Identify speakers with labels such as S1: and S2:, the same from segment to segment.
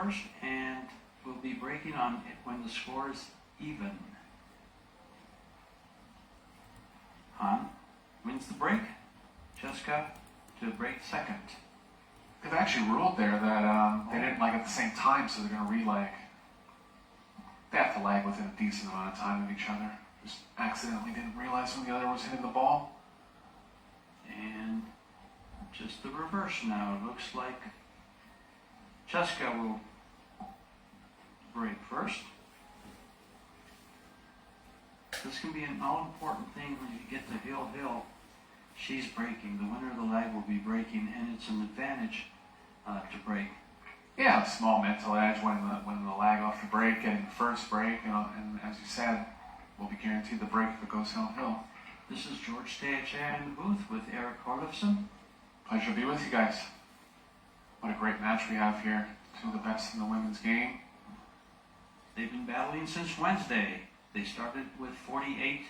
S1: first, and will be breaking on it when the score is even. Han wins the break. CHEZKA to break second.
S2: They've actually ruled there that they didn't lag at the same time, so they're going to relag. They have to lag within a decent amount of time of each other. Just accidentally didn't realize when the other was hitting the ball.
S1: And just the reverse now. It looks like CHEZKA will break first. This can be an all-important thing when you get to hill. She's breaking. The winner of the lag will be breaking, and it's an advantage to break.
S2: Yeah, a small mental edge when the lag off the break, getting the first break, and as you said, we'll be guaranteed the break if it goes hill.
S1: This is George Stayachere in the booth with Eric Horlifson.
S2: Pleasure to be with you guys. What a great match we have here. Two of the best in the women's game.
S1: They've been battling since Wednesday. They started with 48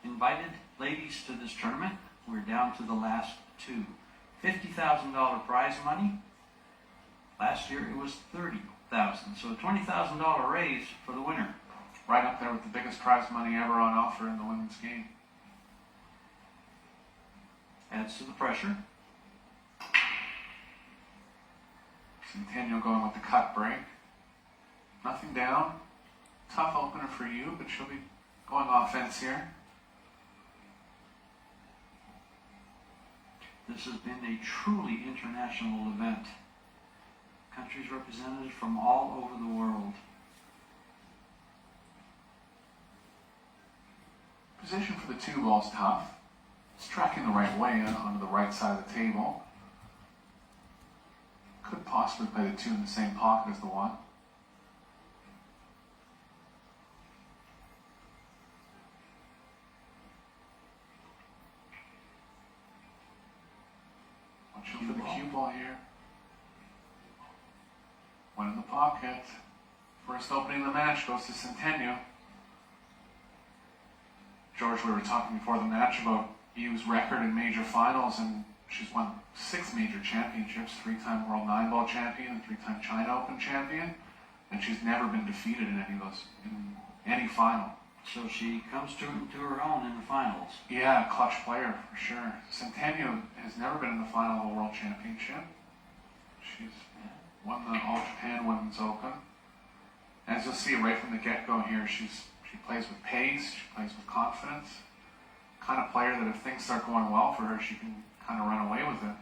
S1: invited ladies to this tournament. We're down to the last two. $50,000 prize money. Last year it was $30,000, so a $20,000 raise for the winner.
S2: Right up there with the biggest prize money ever on offer in the women's game.
S1: Adds to the pressure.
S2: Centenno going with the cut break. Nothing down. Tough opener for you, but she'll be going offense here.
S1: This has been a truly international event. Countries represented from all over the world.
S2: Position for the two ball's tough. It's tracking the right way onto the right side of the table. Could possibly play the two in the same pocket as the one. Watching for the cue ball here. One in the pocket. First opening of the match goes to Centenno. George, we were talking before the match about Yu's record in major finals, and she's won 6 major championships, 3-time World 9-Ball champion and 3-time China Open champion, and she's never been defeated in any of those, in any final.
S1: So she comes to her own in the finals.
S2: Yeah, a clutch player for sure. Centenno has never been in the final of a World Championship. She's won the All Japan Women's Open. As you'll see right from the get-go here, she plays with pace, she plays with confidence. Kind of player that if things start going well for her, she can kind of run away with it.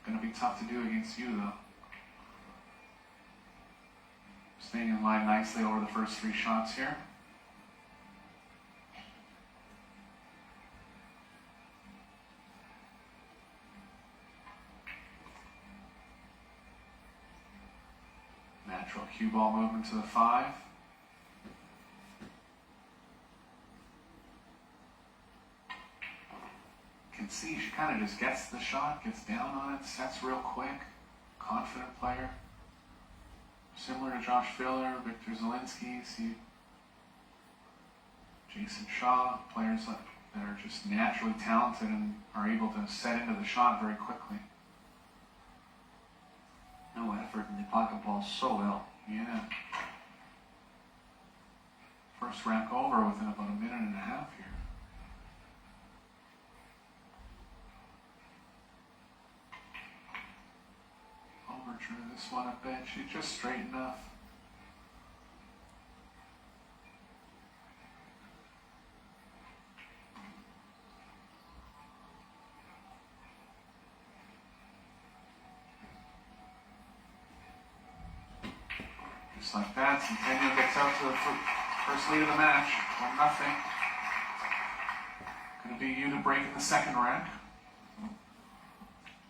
S2: Going to be tough to do against you, though. Staying in line nicely over the first 3 shots here. Natural cue ball movement to the 5. Can see she kind of just gets the shot, gets down on it, sets real quick. Confident player. Similar to Josh Filler, Victor Zielinski, see Jason Shaw, players that are just naturally talented and are able to set into the shot very quickly.
S1: No effort, and they pocket ball so well.
S2: Yeah. First rack over within about a minute and a half here. Overture this one a bit. She's just straight enough. Just like that, Centenno gets out to the first lead of the match. 1-0. Going to be you to break in the second rack.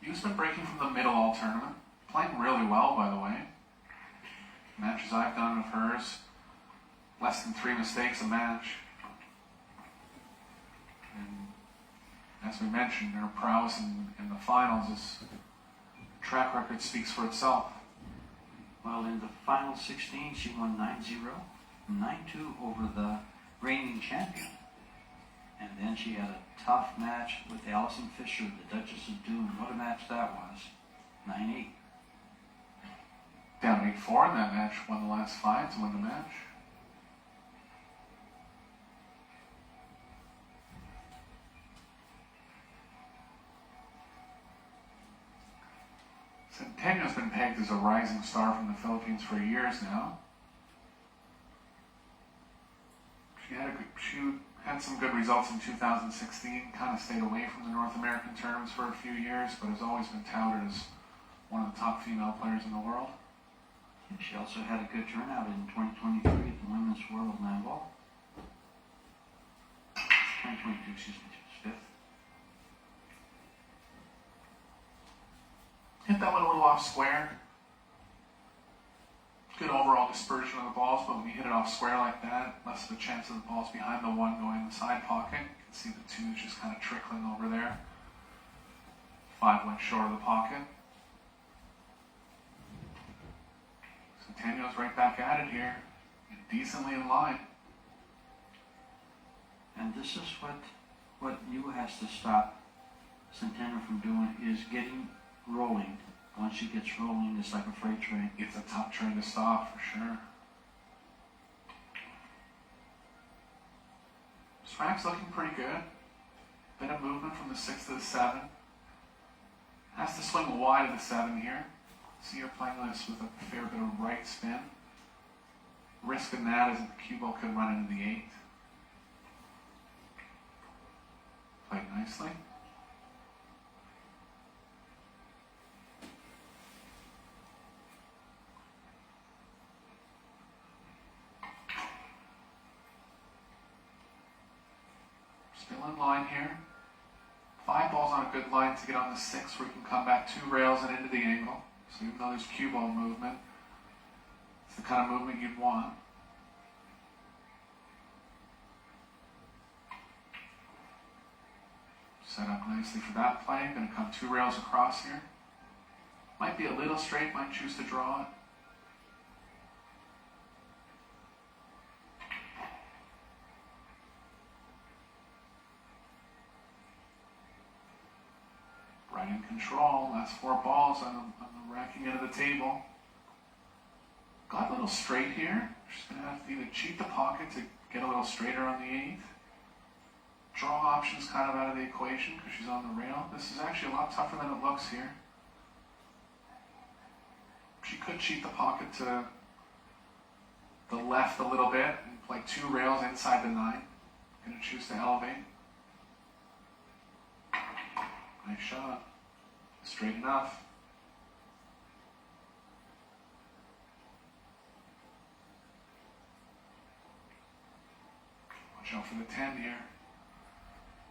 S2: Yu's been breaking from the middle all tournament. Playing really well, by the way. Matches I've done of hers, less than 3 mistakes a match. And as we mentioned, her prowess in the finals is track record speaks for itself.
S1: Well, in the final 16, she won 9-0, 9-2 over the reigning champion. And then she had a tough match with Alison Fisher, the Duchess of Doom. What a match that was. 9-8.
S2: Down 8-4 in that match, won the last 5 to win the match. Centeno's been pegged as a rising star from the Philippines for years now. She had some good results in 2016, kind of stayed away from the North American tournaments for a few years, but has always been touted as one of the top female players in the world.
S1: And she also had a good turnout in 2023 at the Women's World Nine Ball. 2022, excuse me, she was 5th.
S2: Hit that one a little off square. Good overall dispersion of the balls, but when you hit it off square like that, less of a chance of the balls behind the 1 going in the side pocket. You can see the 2s just kind of trickling over there. 5 went short of the pocket. Centeno's right back at it here, decently in line.
S1: And this is what you has to stop Centeno from doing, is getting rolling. Once she gets rolling, it's like a freight train.
S2: It's a tough train to stop, for sure. This rack's looking pretty good. Bit of movement from the 6 to the 7. Has to swing wide of the 7 here. See her playing this with a fair bit of right spin. Risk in that is that the cue ball could run into the 8. Played nicely. Still in line here. 5 balls on a good line to get on the 6 where you can come back 2 rails and into the angle. So even though there's cue ball movement, it's the kind of movement you'd want. Set up nicely for that play. Going to come 2 rails across here. Might be a little straight, might choose to draw it. Right in control. Last 4 balls on the racking end of the table. Got a little straight here. She's going to have to either cheat the pocket to get a little straighter on the 8th. Draw options kind of out of the equation because she's on the rail. This is actually a lot tougher than it looks here. She could cheat the pocket to the left a little bit and play 2 rails inside the 9. Going to choose to elevate. Nice shot. Straight enough. Watch out for the 10 here.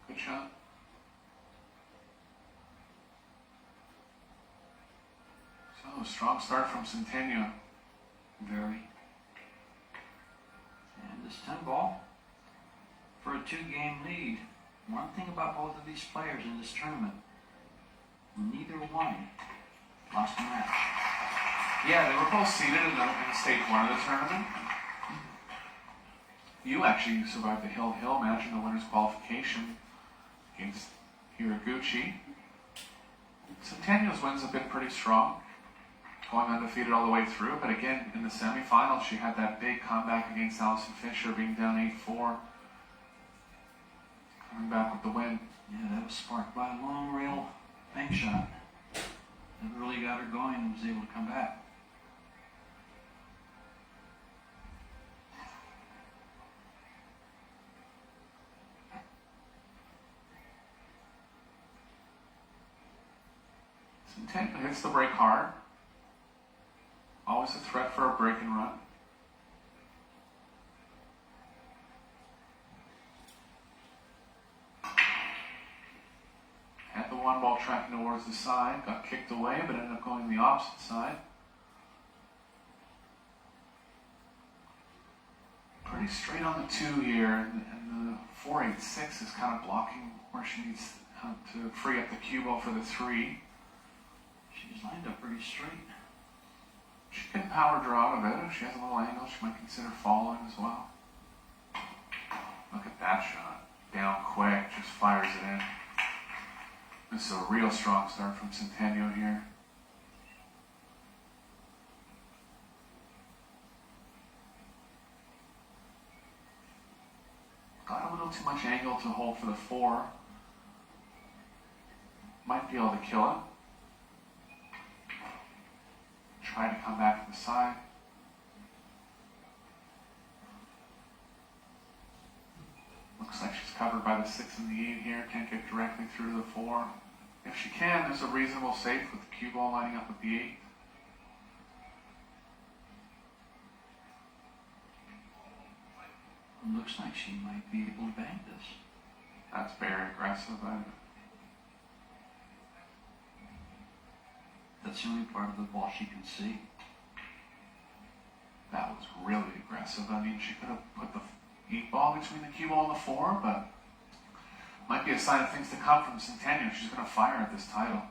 S2: Good shot. So, strong start from Centeno.
S1: Very. And this 10 ball for a 2-game lead. One thing about both of these players in this tournament, neither one lost a match.
S2: Yeah, they were both seeded in stage 1 of the tournament. You actually survived the Hill-Hill match in the winner's qualification against Hiraguchi. Centeno's wins have been pretty strong, going undefeated all the way through, but again, in the semifinals, she had that big comeback against Allison Fisher, being down 8-4. Coming back with the win.
S1: Yeah, that was sparked by a long rail bank shot. That really got her going and was able to come back.
S2: Centeno hits the break hard. Always a threat for a break and run. Had the 1 ball tracking towards the side, got kicked away, but ended up going the opposite side. Pretty straight on the 2 here, and the 4-8-6 is kind of blocking where she needs to free up the cue ball for the 3.
S1: She's lined up pretty straight.
S2: She can power draw out of it. If she has a little angle, she might consider following as well. Look at that shot. Down quick, just fires it in. This is a real strong start from Centeno here. angle to hold for the 4. Might be able to kill it. Try to come back to the side. Looks like she's covered by the 6 and the 8 here. Can't get directly through to the 4. If she can, there's a reasonable safe with the cue ball lining up with the 8.
S1: Looks like she might be able to bang this.
S2: That's very aggressive.
S1: That's the only part of the ball she can see.
S2: That was really aggressive. I mean, she could have put the 8 ball between the cue ball and the 4, but might be a sign of things to come from Centennial. She's going to fire at this title.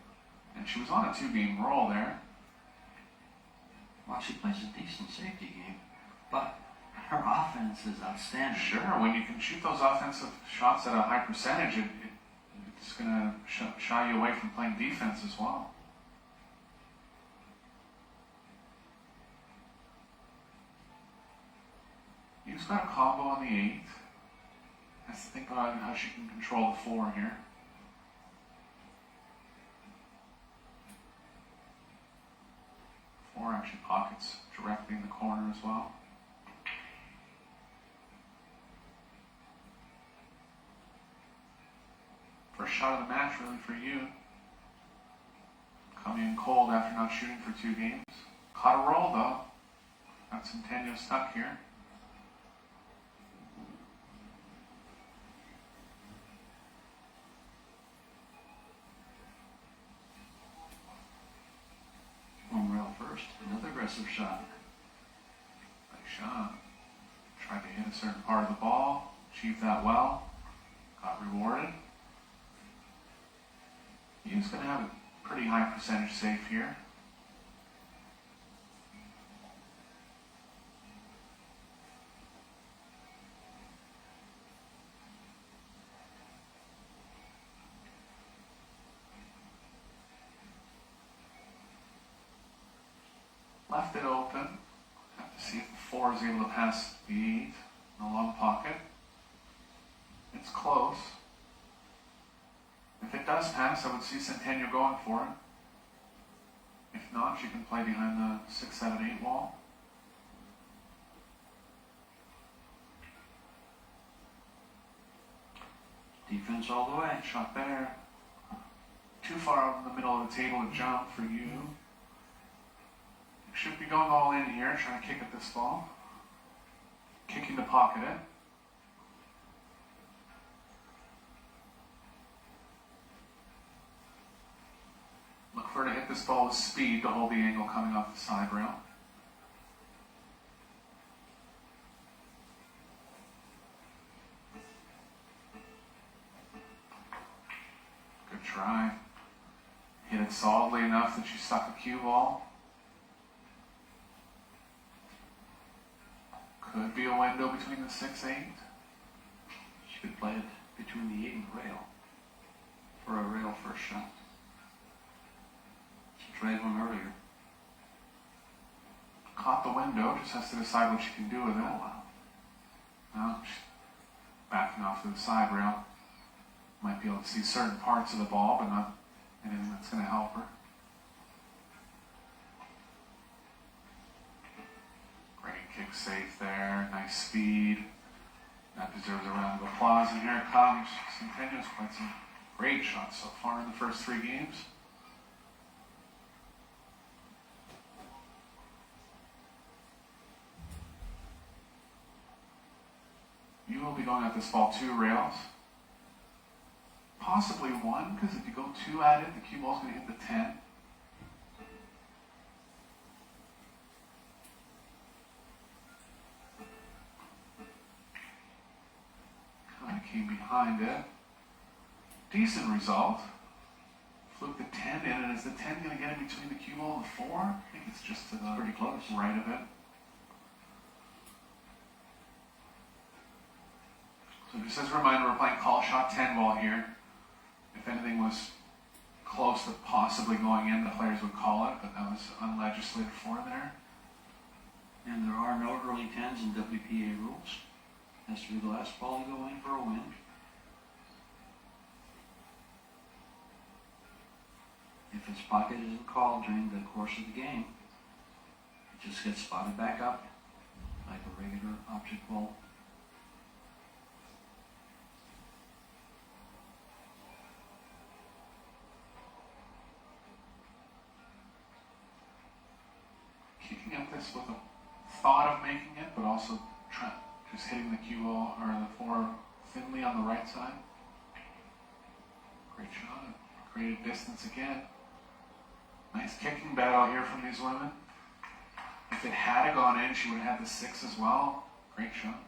S2: And she was on a 2-game roll there.
S1: Well, she plays a decent safety game, but her offense is outstanding.
S2: Sure, when you can shoot those offensive shots at a high percentage, it's going to shy you away from playing defense as well. You've got a combo on the 8. Has to think about how she can control the 4 here. Four actually pockets directly in the corner as well. First shot of the match really for you. Coming in cold after not shooting for 2 games. Caught a roll though. Got Centennial stuck here.
S1: Home rail first. Another aggressive shot.
S2: Nice shot. Tried to hit a certain part of the ball. Achieved that well. Got rewarded. He's going to have a pretty high percentage safe here. Left it open. Have to see if the 4 is able to pass the 8 in the long pocket. It's close. If it does pass, I would see Centennial going for it. If not, she can play behind the 6, 7, 8 wall.
S1: Defense all the way.
S2: Shot there. Too far out in the middle of the table to jump for you. Should be going all in here, trying to kick at this ball. Kicking to pocket it. Look for her to hit this ball with speed to hold the angle coming off the side rail. Good try. Hit it solidly enough that she stuck a cue ball. Could be a window between the 6, 8.
S1: She could play it between the 8 and the rail for a rail first shot. She tried one earlier.
S2: Caught the window, just has to decide what she can do with it.
S1: Oh, wow.
S2: Now she's backing off to the side rail. Might be able to see certain parts of the ball, but not anything that's going to help her. Kick safe there, nice speed. That deserves a round of applause, and here it comes. Centennial's played some great shots so far in the first 3 games. You will be going at this ball 2 rails. Possibly 1, because if you go 2 at it, the cue ball's going to hit the 10. Came behind it. Decent result. Flipped the 10 in, and is the 10 going to get in between the cue ball and the 4? I think it's just to the
S1: Pretty close.
S2: right of it. So just as a reminder, we're playing call shot 10 ball here. If anything was close to possibly going in, the players would call it, but that was unlegislated for there.
S1: And there are no early 10s in WPA rules. Has to be the last ball to go in for a win. If its pocket isn't called during the course of the game, it just gets spotted back up like a regular object ball.
S2: Kicking at this with a thought of making it, but also just hitting the cue ball or the four thinly on the right side. Great shot. Created distance again. Nice kicking battle here from these women. If it had gone in, she would have had the 6 as well. Great shot.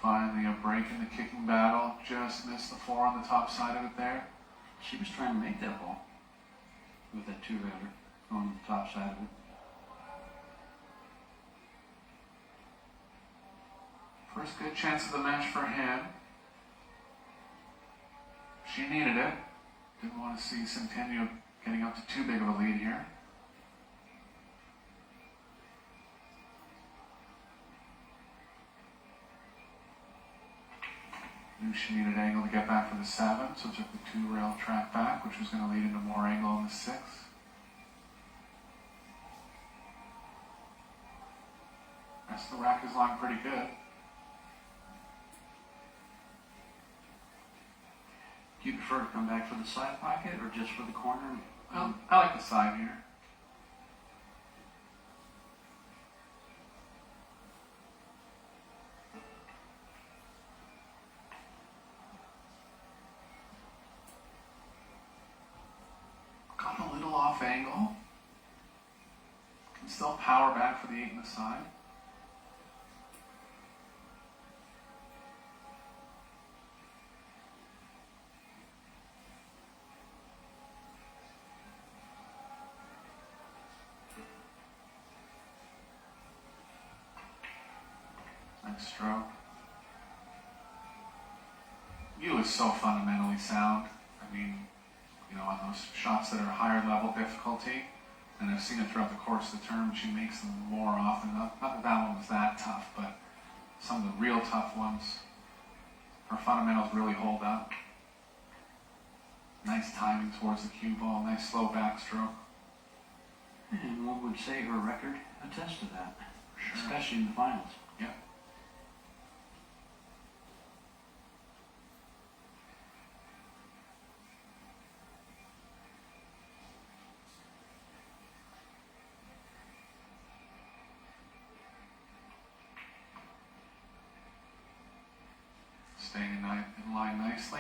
S2: Finally, a break in the kicking battle. Just missed the 4 on the top side of it there.
S1: She was trying to make that ball with that 2-rounder on the top side of it.
S2: First good chance of the match for him. She needed it. Didn't want to see Centennial getting up to too big of a lead here. Knew she needed angle to get back for the 7, so took the 2-rail track back, which was going to lead into more angle on the 6. Rest of the rack is lying pretty good.
S1: Do you prefer to come back for the side pocket or just for the corner?
S2: Well, I like the side here. Got a little off angle. Can still power back for the 8 in the side. Nice stroke. You is so fundamentally sound. I mean, you know, on those shots that are higher level difficulty, and I've seen it throughout the course of the term, she makes them more often. Not that that one was that tough, but some of the real tough ones, her fundamentals really hold up. Nice timing towards the cue ball, nice slow backstroke.
S1: And one would say her record attests to that,
S2: Sure.
S1: especially in the finals.
S2: Yeah. Staying in line nicely.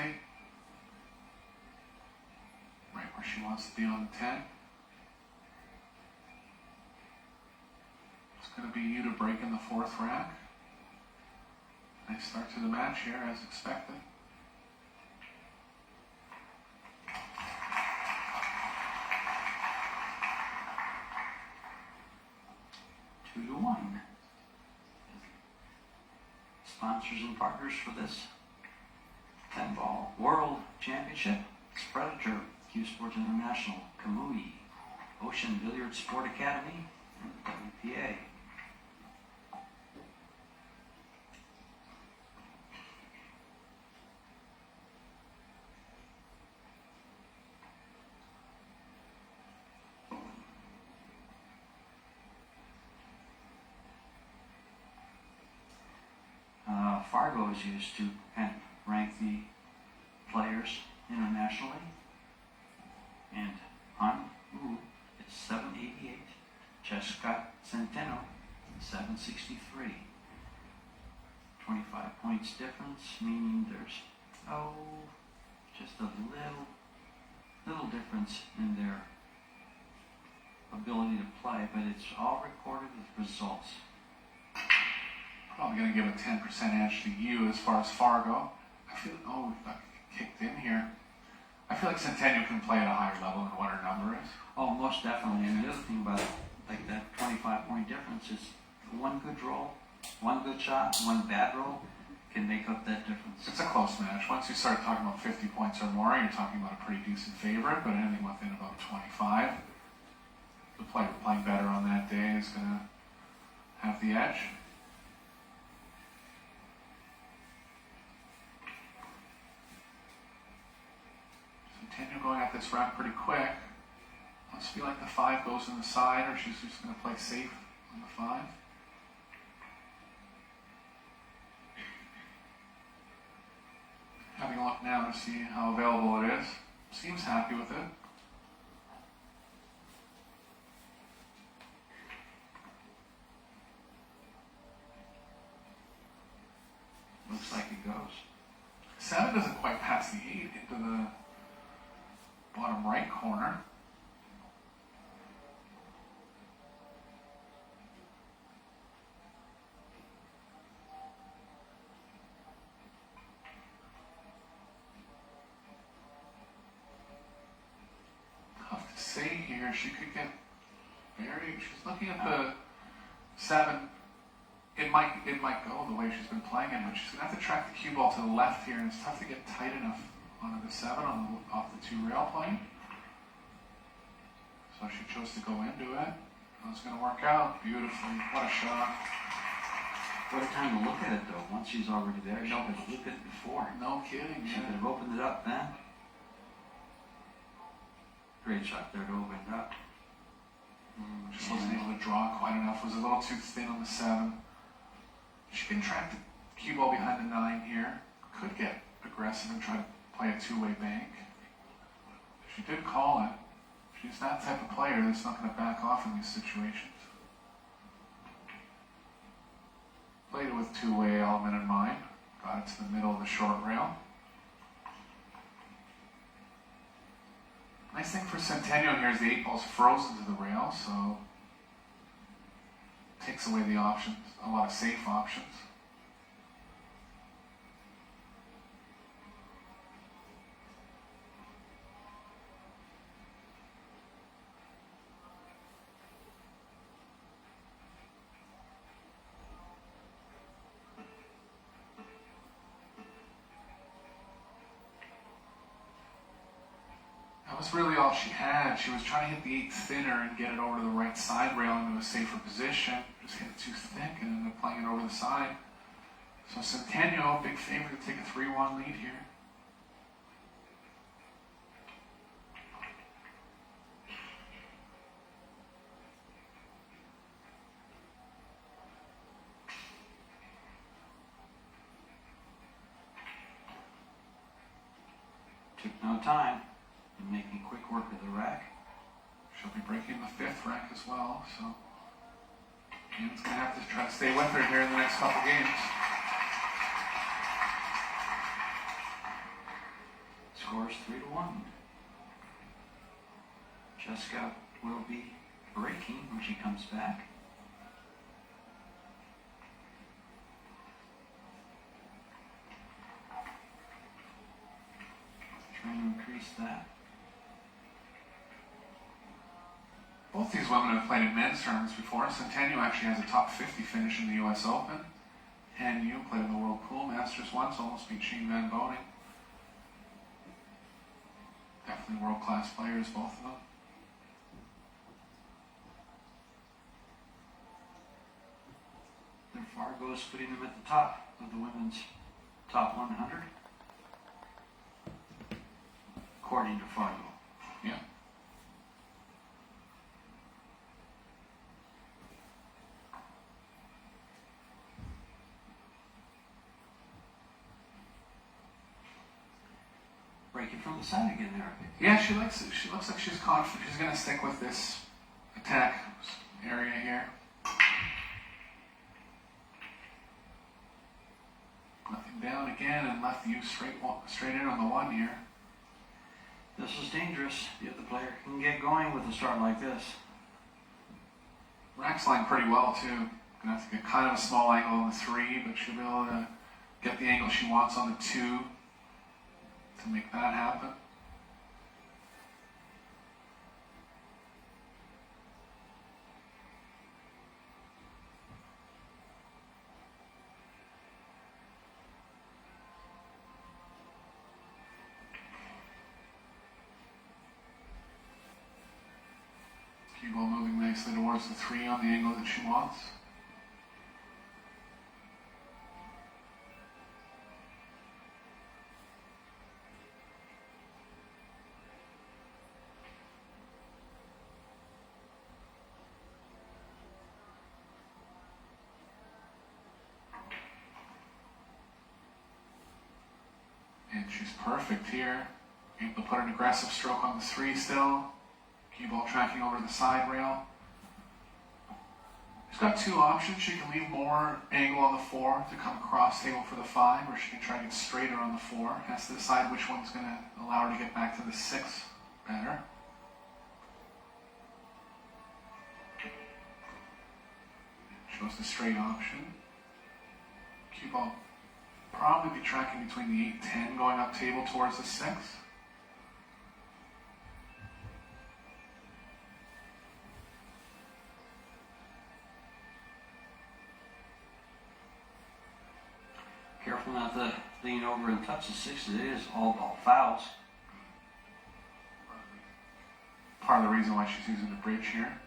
S2: Right where she wants to be on the 10. It's going to be you to break in the 4th rack. Nice start to the match here, as expected.
S1: Two to one. Sponsors and partners for this 10-ball World Championship: Predator, Q Sports International, Kamui, Ocean Billiard Sport Academy, and WPA. Fargo is used to kind of rank the players internationally. And on it's 788. CHEZKA CENTENO, 763. 25 points difference, meaning there's just a little difference in their ability to play, but it's all recorded with results.
S2: Probably going to give a 10% edge to you as far as Fargo. I feel, we got kicked in here. I feel like Centennial can play at a higher level than what her number is.
S1: Oh, most definitely. And the other thing about it, like that 25-point difference is one good roll, one good shot, one bad roll can make up that difference.
S2: It's a close match. Once you start talking about 50 points or more, you're talking about a pretty decent favorite, but anything within about 25, the player playing better on that day is going to have the edge. Centennial going at this rack pretty quick. Must be like the 5 goes in the side, or she's just going to play safe on the 5. Having a look now to see how available it is. Seems happy with it.
S1: Looks like it goes.
S2: 7 doesn't quite pass the 8 into the bottom right corner. Tough to say here. She could get very. She's looking at the 7. It might go the way she's been playing it, but she's gonna have to track the cue ball to the left here, and it's tough to get tight enough onto the 7 off the 2 rail plane. So she chose to go into it. It's gonna work out beautifully. What a shot!
S1: What a time to look at it though. Once she's already there, she could have looked at it before.
S2: No kidding.
S1: She could have opened it up then. Great shot there to open it up.
S2: Just wasn't able to draw quite enough. Was a little too thin on the 7. She can track the cue ball behind the 9 here. Could get aggressive and try to play a 2-way bank. She did call it. She's that type of player that's not going to back off in these situations. Played it with 2-way element in mind. Got it to the middle of the short rail. Nice thing for Centennial here is the 8 ball's frozen to the rail, so takes away the options, a lot of safe options. That was really all she had. She was trying to hit the 8 thinner and get it over to the right side rail into a safer position. Just hit it too thick and ended up playing it over the side. So Centennial, big favorite to take a 3-1 lead here.
S1: Took no time. Making quick work of the rack.
S2: She'll be breaking the 5th rack as well, so Ian's going to have to try to stay with her here in the next couple games.
S1: Scores 3-1. CHEZKA will be breaking when she comes back. Trying to increase that.
S2: Both these women have played in men's tournaments before. Centennial actually has a top 50 finish in the U.S. Open. And you played in the World Pool Masters once, almost beat Shane Van Boning. Definitely world-class players, both of them.
S1: Their Fargo's putting them at the top of the women's top 100. According to Fargo.
S2: Yeah.
S1: Breaking from the side again there.
S2: Yeah, she likes it. She looks like she's confident. She's going to stick with this attack area here. Nothing down again and left you straight in on the 1 here.
S1: This is dangerous if the player can get going with a start like this.
S2: Rack's lying pretty well too. Gonna have to get kind of a small angle on the 3, but she'll be able to get the angle she wants on the 2 to make that happen. nicely towards the 3 on the angle that she wants. And she's perfect here. Able to put an aggressive stroke on the 3 still. Cue ball tracking over the side rail. She's got 2 options. She can leave more angle on the 4 to come across table for the 5, or she can try to get straighter on the 4. Has to decide which one's going to allow her to get back to the 6 better. Shows the straight option. Cue ball probably be tracking between the 8-10 going up table towards the 6.
S1: Careful not to lean over and touch the 6. It is all ball fouls.
S2: Part of the reason why she's using the bridge here.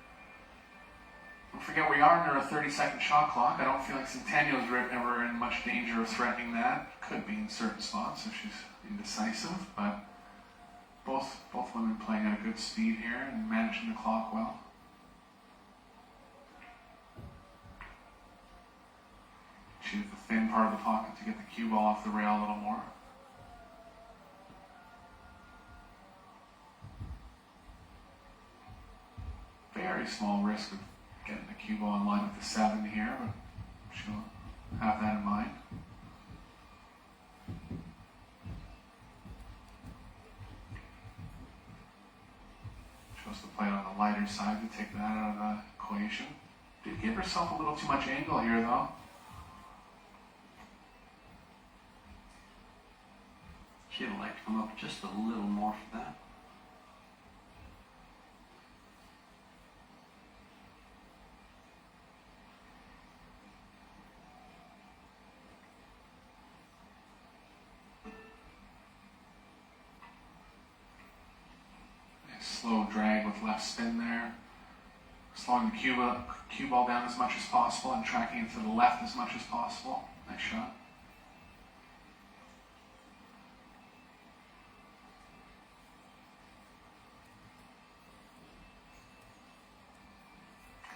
S2: Don't forget, we are under a 30-second shot clock. I don't feel like Centennial's ever in much danger of threatening that. Could be in certain spots if she's indecisive, but both women playing at a good speed here and managing the clock well. Choose the thin part of the pocket to get the cue ball off the rail a little more. Very small risk of getting the cue ball in line with the 7 here, but she'll have that in mind. Chose to play it on the lighter side to take that out of the equation. Did give herself a little too much angle here though.
S1: She'd like to come up just a little more for that.
S2: Slow drag with left spin there. Slowing the cue ball down as much as possible and tracking it to the left as much as possible. Nice shot.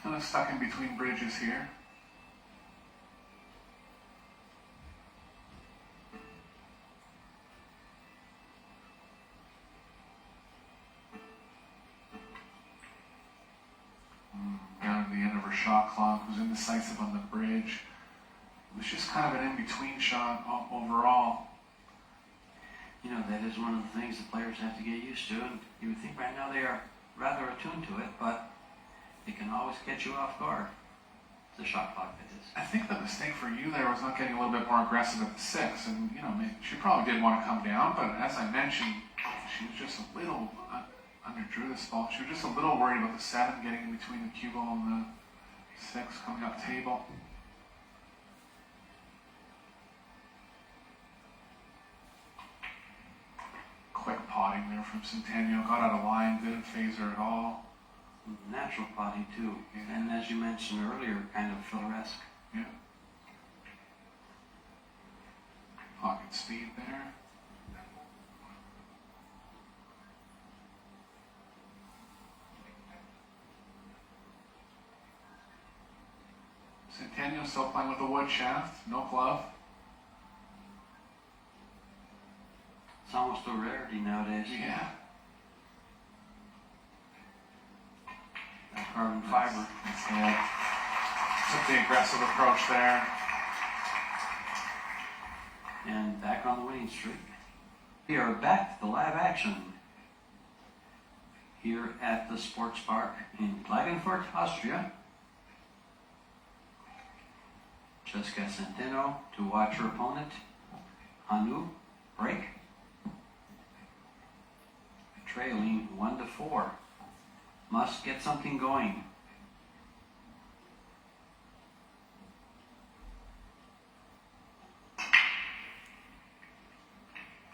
S2: Kind of stuck in between bridges here. Down to the end of her shot clock, was indecisive on the bridge. It was just kind of an in-between shot overall.
S1: You know, that is one of the things the players have to get used to, and you would think right now they are rather attuned to it, but it can always catch you off guard. The shot clock, that is.
S2: I think the mistake for you there was not getting a little bit more aggressive at the 6, and you know, she probably did want to come down, but as I mentioned, she was just a little underdrew this ball. She was just a little worried about the 7 getting in between the cue ball and the 6 coming up table. Quick potting there from Centennial. Got out of line, didn't phase her at all.
S1: Natural potting too,
S2: Yeah.
S1: and as you mentioned earlier, kind of filler-esque.
S2: Yeah. Pocket speed there. Centennial still playing with the wood shaft, no glove.
S1: It's almost a rarity nowadays.
S2: Yeah.
S1: That carbon fiber.
S2: That's it. Took the aggressive approach there.
S1: And back on the winning streak. We are back to the live action here at the Sports Park in Klagenfurt, Austria. CHEZKA CENTENO to watch her opponent, Hanu, break. Trailing 1-4. Must get something going.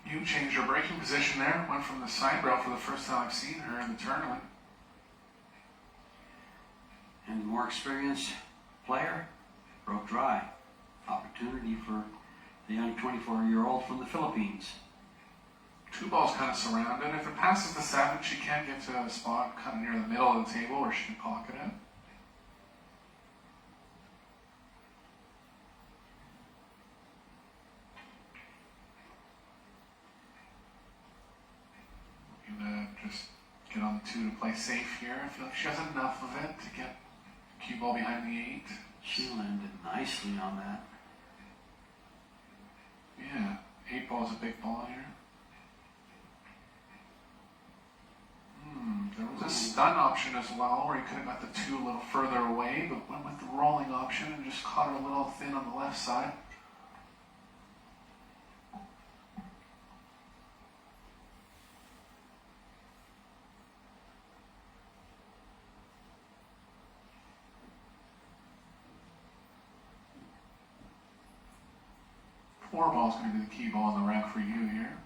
S2: You changed her breaking position there. Went from the side rail for the first time I've seen her in the tournament.
S1: And the more experienced player broke dry. Opportunity for the young 24-year-old from the Philippines.
S2: Two balls kind of surrounded. If it passes the 7, she can get to a spot kind of near the middle of the table where she can pocket it. Just get on the 2 to play safe here. I feel like she has enough of it to get the cue ball behind the 8.
S1: She landed nicely on that.
S2: Yeah, 8 ball is a big ball here. There was a stun option as well, where he could have got the 2 a little further away, but went with the rolling option and just caught her a little thin on the left side. Four ball is going to be the key ball in the rack for you here.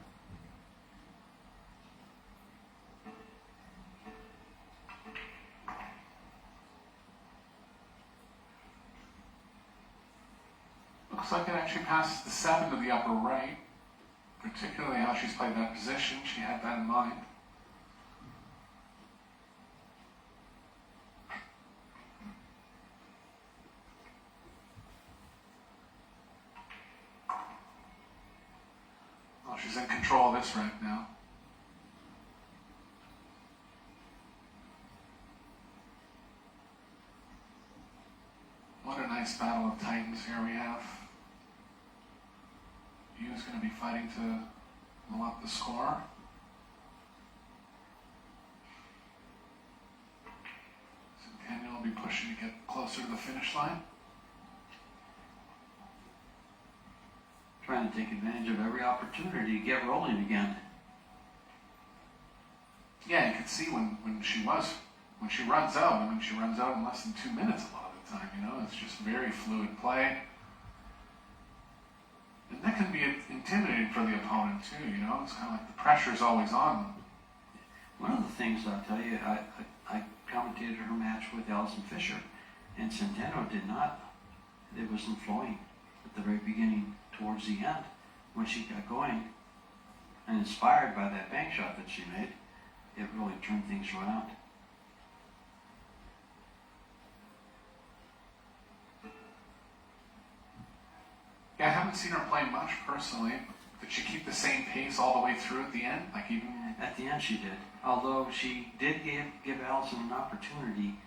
S2: Looks like it actually passes the 7 to the upper right, particularly how she's played that position. She had that in mind. Well, she's in control of this rack now. What a nice battle of titans here we have. Yu's going to be fighting to blow up the score. Centennial will be pushing to get closer to the finish line.
S1: Trying to take advantage of every opportunity to get rolling again.
S2: Yeah, you can see when she runs out, I mean, she runs out in less than 2 minutes a lot of the time, you know, it's just very fluid play. And that can be intimidating for the opponent too, you know, it's kind of like the pressure's always on them.
S1: One of the things I'll tell you, I commentated her match with Allison Fisher, and Centeno did not, it wasn't flowing at the very beginning towards the end. When she got going, and inspired by that bank shot that she made, it really turned things around.
S2: Yeah, I haven't seen her play much personally. Did she keep the same pace all the way through at the end? Like even
S1: At the end she did. Although she did give Allison an opportunity,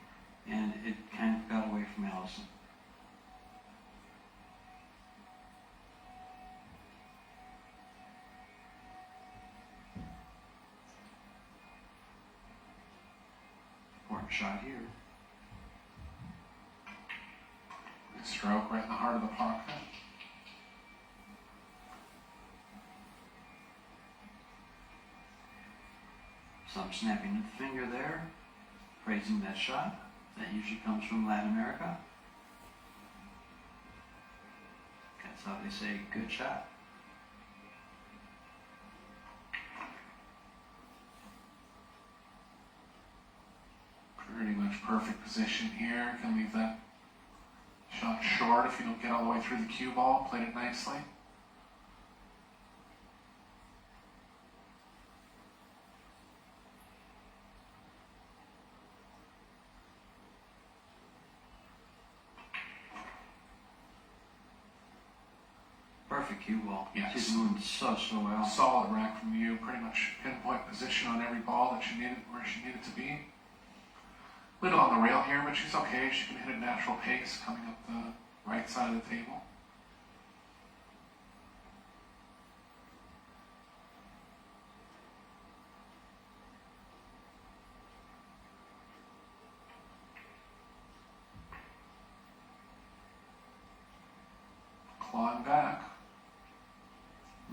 S1: and it kind of got away from Allison. Important shot here.
S2: good stroke right in the heart of the pocket.
S1: Some snapping of the finger there, praising that shot. That usually comes from Latin America. That's how they say good shot.
S2: Pretty much perfect position here. Can leave that shot short if you don't get all the way through the cue ball. Played it nicely.
S1: Perfect cue ball.
S2: Yes.
S1: She's moving so well.
S2: Solid rack from you. Pretty much pinpoint position on every ball that she needed, where she needed to be. Little on the rail here, but she's okay. She can hit a natural pace coming up the right side of the table. Clawing back.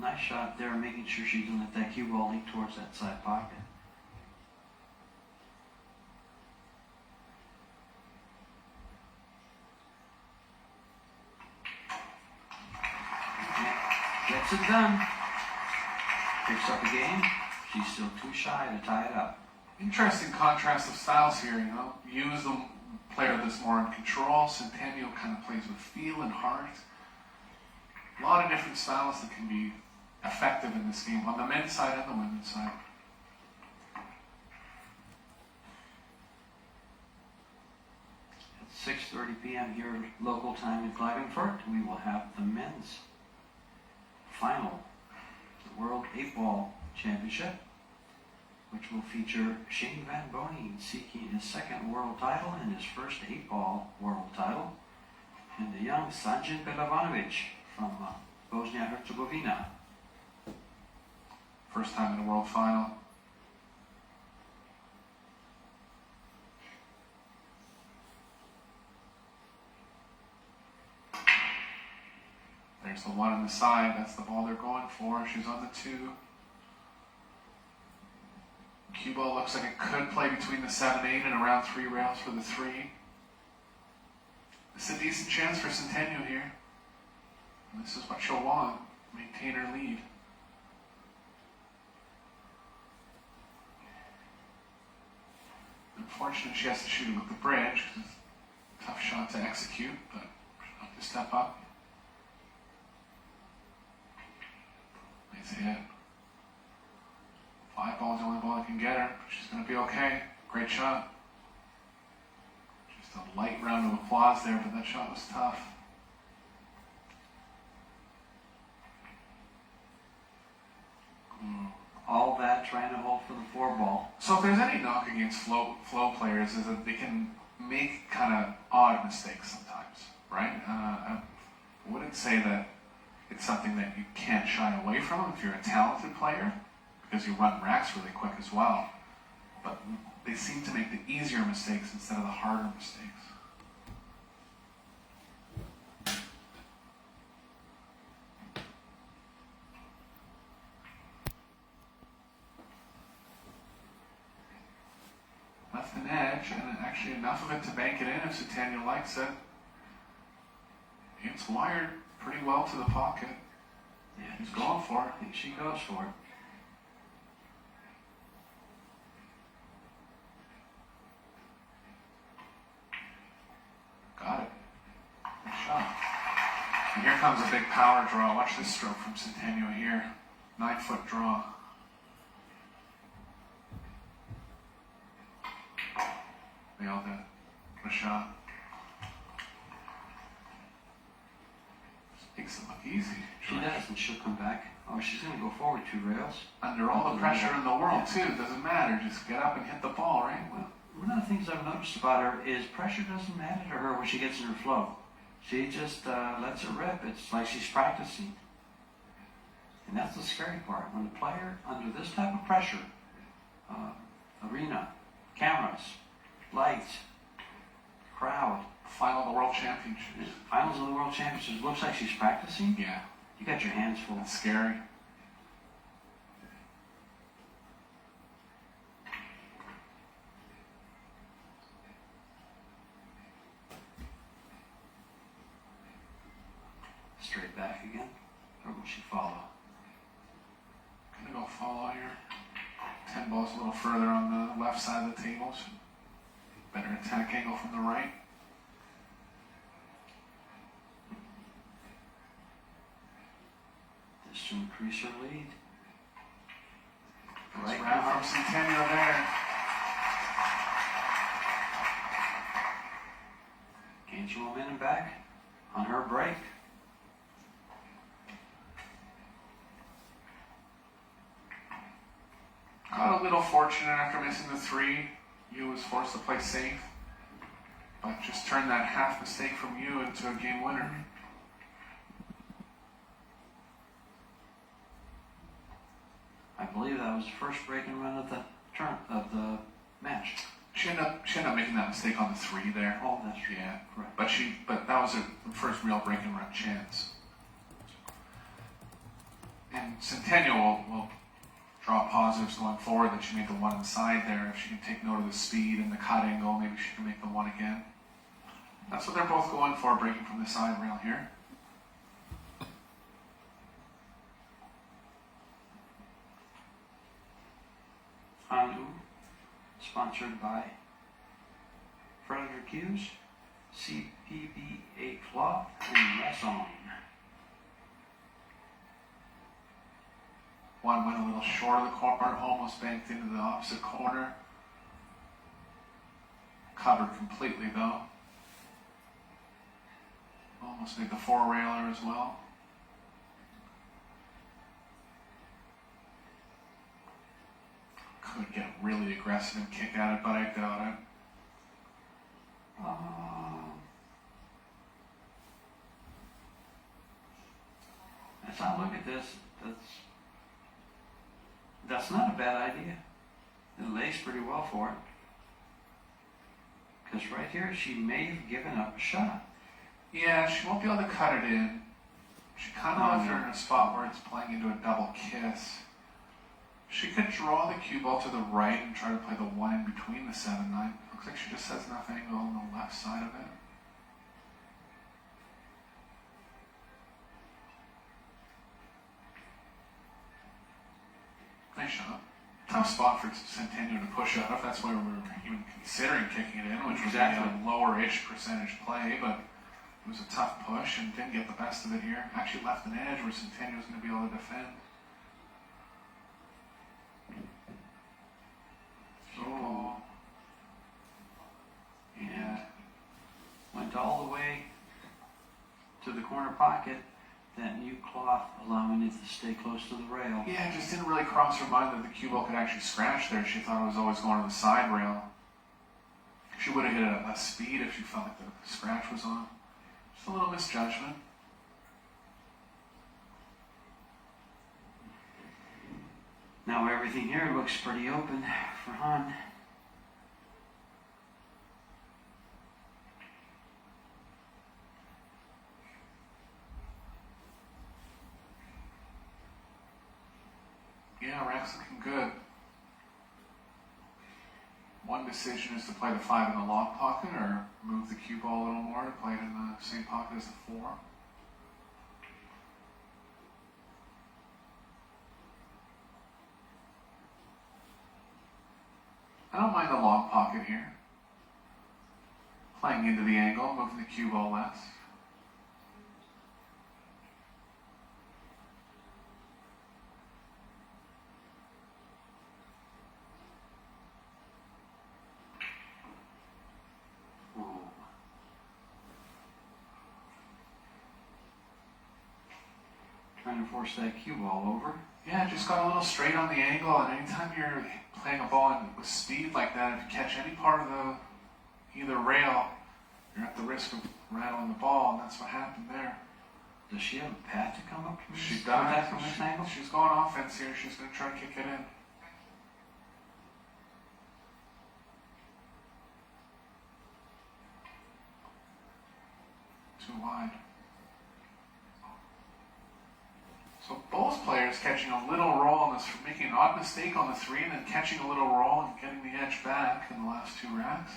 S1: Nice shot there, making sure she doesn't let that cue ball leak towards that side pocket. Gets it done. Picks up the game. She's still too shy to tie it up.
S2: Interesting contrast of styles here, you know. Yu's the player that's more in control. Centennial kind of plays with feel and heart. A lot of different styles that can be effective in this game on the men's side and the women's side.
S1: At 6:30 p.m. here local time in Klagenfurt, we will have the men's final, the World 8-Ball Championship, which will feature Shane Van Boning seeking his second world title and his first 8-ball world title, and the young Sanjin Belavanovic from Bosnia-Herzegovina.
S2: First time in a world final. There's the one on the side. That's the ball they're going for. She's on the 2. Cue ball looks like it could play between the 7-8 and around 3 rails for the 3. It's a decent chance for Centennial here. And this is what she'll want. Maintain her lead. Unfortunately, she has to shoot it with the bridge because it's a tough shot to execute, but she'll have to step up. Nice hit. 5 ball's the only ball that can get her. She's going to be okay. Great shot. Just a light round of applause there, but that shot was tough.
S1: All that trying to hold for the 4-ball.
S2: So if there's any knock against flow players is that they can make kind of odd mistakes sometimes, right? I wouldn't say that it's something that you can't shy away from if you're a talented player, because you run racks really quick as well. But they seem to make the easier mistakes instead of the harder mistakes. Left an edge, and actually enough of it to bank it in if Centennial likes it. It's wired pretty well to the pocket.
S1: Yeah,
S2: He's going for it.
S1: I think she goes for it.
S2: Got it. Good shot. And here comes a big power draw. Watch this stroke from Centennial here. 9-foot draw. Nailed it. What a shot. Just makes it look easy.
S1: She does, and she'll come back. Oh, she's going to go forward 2 rails.
S2: Under all the pressure in the world, too. Doesn't matter. Just get up and hit the ball, right?
S1: Well, one of the things I've noticed about her is pressure doesn't matter to her when she gets in her flow. She just lets it rip. It's like she's practicing. And that's the scary part. When the player, under this type of pressure, arena, cameras, lights, crowd,
S2: Final of the World Championships.
S1: finals of the World Championships, looks like she's practicing.
S2: Yeah.
S1: You got your hands full.
S2: That's scary.
S1: Straight back again. Or will she follow?
S2: Gonna go follow here. 10 balls a little further on the left side of the table. So better attack angle from the right.
S1: This to increase her lead.
S2: Nice
S1: Right
S2: round
S1: now.
S2: from Centennial there.
S1: Gains her momentum back on her break.
S2: Got a little fortunate after missing the 3. Yu was forced to play safe. But just turned that half mistake from Yu into a game winner.
S1: I believe that was the first break and run of the match.
S2: She ended up making that mistake on the 3 there.
S1: Oh, that's true.
S2: Yeah,
S1: Correct.
S2: but that was her first real break and run chance. And Centennial will draw positives going forward that she made the 1 inside there. If she can take note of the speed and the cut angle, maybe she can make the 1 again. That's what they're both going for, breaking from the side rail here.
S1: Anu, sponsored by predator cues, CPB8 cloth, and less on.
S2: One went a little short of the corner, almost banked into the opposite corner. Covered completely though. Almost made the four-railer as well. Could get really aggressive and kick at it, but I doubt it.
S1: As I look at this, that's not a bad idea. It lays pretty well for it. Because right here, she may have given up a shot.
S2: Yeah, she won't be able to cut it in. She kind of left her in a spot where it's playing into a double kiss. She could draw the cue ball to the right and try to play the one in between the 7-9. Looks like she just has enough angle on the left side of it. Nice shot. Tough spot for Centenno to push out of. That's why we're even considering kicking it in, which was a lower-ish percentage play, but it was a tough push and didn't get the best of it here. Actually left an edge where Centenno was going to be able to defend. Oh.
S1: Yeah. Went all the way to the corner pocket. That new cloth allowing it to stay close to the rail.
S2: Yeah, it just didn't really cross her mind that the cue ball could actually scratch there. She thought it was always going to the side rail. She would have hit a speed if she felt like the scratch was on. Just a little misjudgment.
S1: Now everything here looks pretty open for Hun.
S2: Yeah, rack's looking good. One decision is to play the 5 in the long pocket or move the cue ball a little more to play it in the same pocket as the 4. I don't mind the long pocket here. Playing into the angle, moving the cue ball less.
S1: Trying to force that cue ball over.
S2: Yeah, just got a little straight on the angle, and anytime you're playing a ball with speed like that, if you catch any part of either rail, you're at the risk of rattling the ball, and that's what happened there.
S1: Does she have a path to come up from
S2: She
S1: this,
S2: does.
S1: from this angle?
S2: She's going offense here. She's going to try to kick it in. Too wide. So both players catching a little roll on this, making an odd mistake on the 3 and then catching a little roll and getting the edge back in the last 2 racks.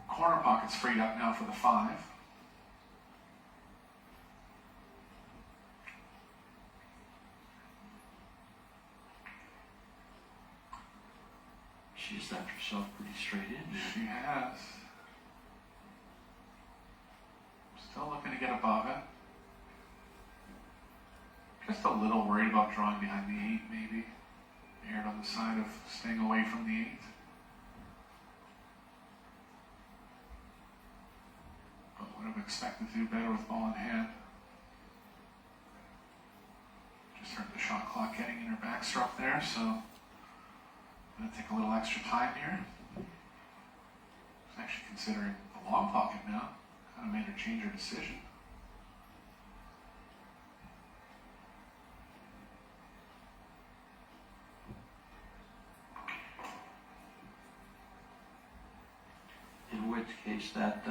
S2: Corner pocket's freed up now for the 5.
S1: She's left herself pretty straight in.
S2: She has. Still looking to get above it. Just a little worried about drawing behind the 8, maybe. Aired on the side of staying away from the 8. But would have expected to do better with ball in hand. Just heard the shot clock getting in her backstroke there, so going to take a little extra time here. She's actually considering the long pocket now. Kind of made her change her decision.
S1: In which case that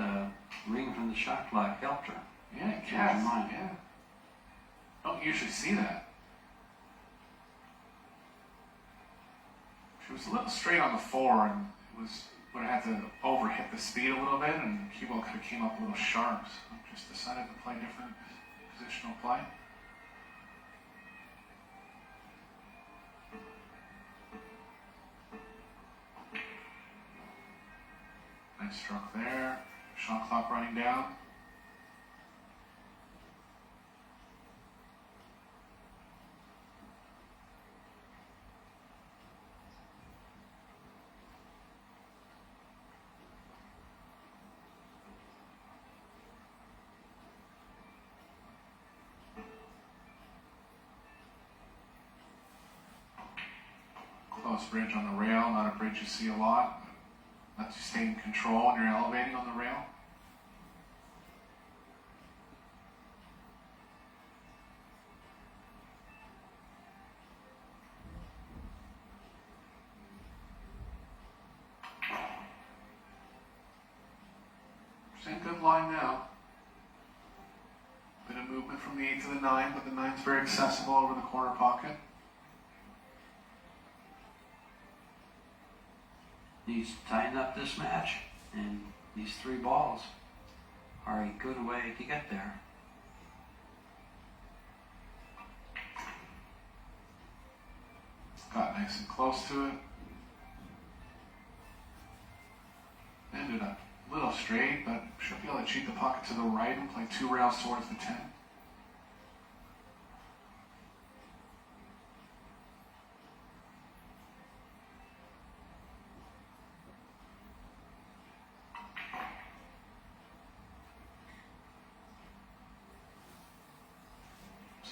S1: ring from the shot clock helped her.
S2: Yeah, it
S1: Change
S2: can.
S1: her mind.
S2: Yeah. Don't usually see that. She was a little straight on the 4 and would have had to overhit the speed a little bit, and the cue ball could have came up a little sharp. So just decided to play different positional play. Nice stroke there. Shot clock running down. Close bridge on the rail, not a bridge you see a lot. Lets you stay in control when you're elevating on the rail. Same good line now. Bit of movement from the 8 to the 9, but the 9's very accessible over the corner pocket.
S1: Needs to tighten up this match, and these 3 balls are a good way to get there.
S2: Got nice and close to it. Ended up a little straight, but should be able to cheat the pocket to the right and play 2 rails towards the 10.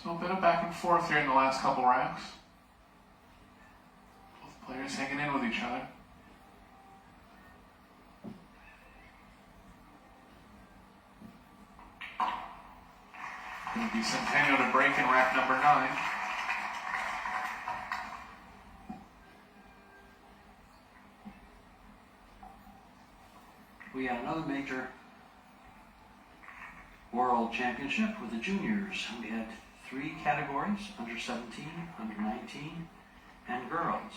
S2: So a bit of back and forth here in the last couple racks. Both players hanging in with each other. Going to be Centenno to break in rack number 9.
S1: We had another major world championship with the juniors. We had 3 categories, under 17, under 19, and girls.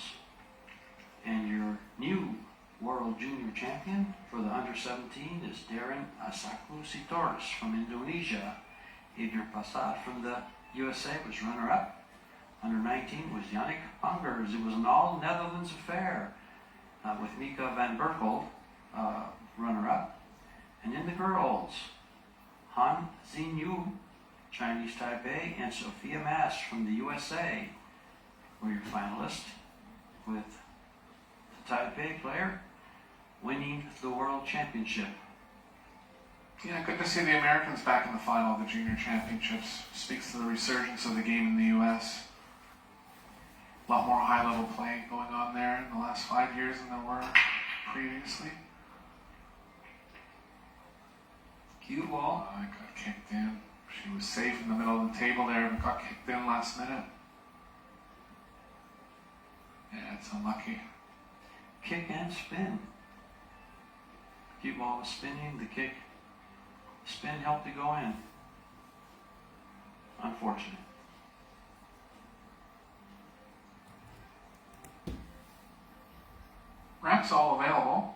S1: And your new world junior champion for the under 17 is Darren Asaku Sitoris from Indonesia. Adrian Passat from the USA was runner-up. Under 19 was Yannick Pangers. It was an all-Netherlands affair with Mika van Berkel runner-up. And in the girls, Han Xinyu, Chinese Taipei, and Sophia Mass from the USA were your finalists, with the Taipei player winning the world championship.
S2: Yeah, good to see the Americans back in the final of the junior championships. Speaks to the resurgence of the game in the U.S. A lot more high-level play going on there in the last 5 years than there were previously.
S1: Cue ball.
S2: I got kicked in. She was safe in the middle of the table there, but got kicked in last minute. Yeah, it's unlucky.
S1: Kick and spin. Cue ball was spinning, the kick. Spin helped to go in. Unfortunate.
S2: Racks all available.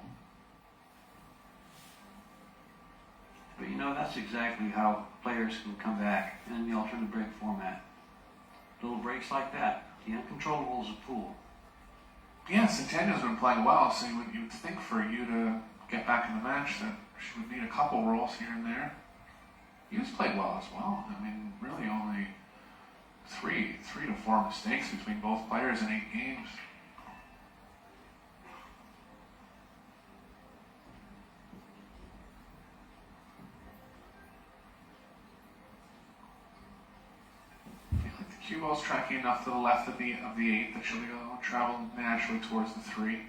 S1: But you know, that's exactly how players can come back in the alternate break format. Little breaks like that. The uncontrollable is a pool.
S2: Yeah, Centenno's been playing well, so you would think for you to get back in the match that she would need a couple rolls here and there. Hughes played well as well. I mean, really only three to 4 mistakes between both players in 8 games. I feel like the cue ball's tracking enough to the left of the 8 that she'll be able to travel naturally towards the 3.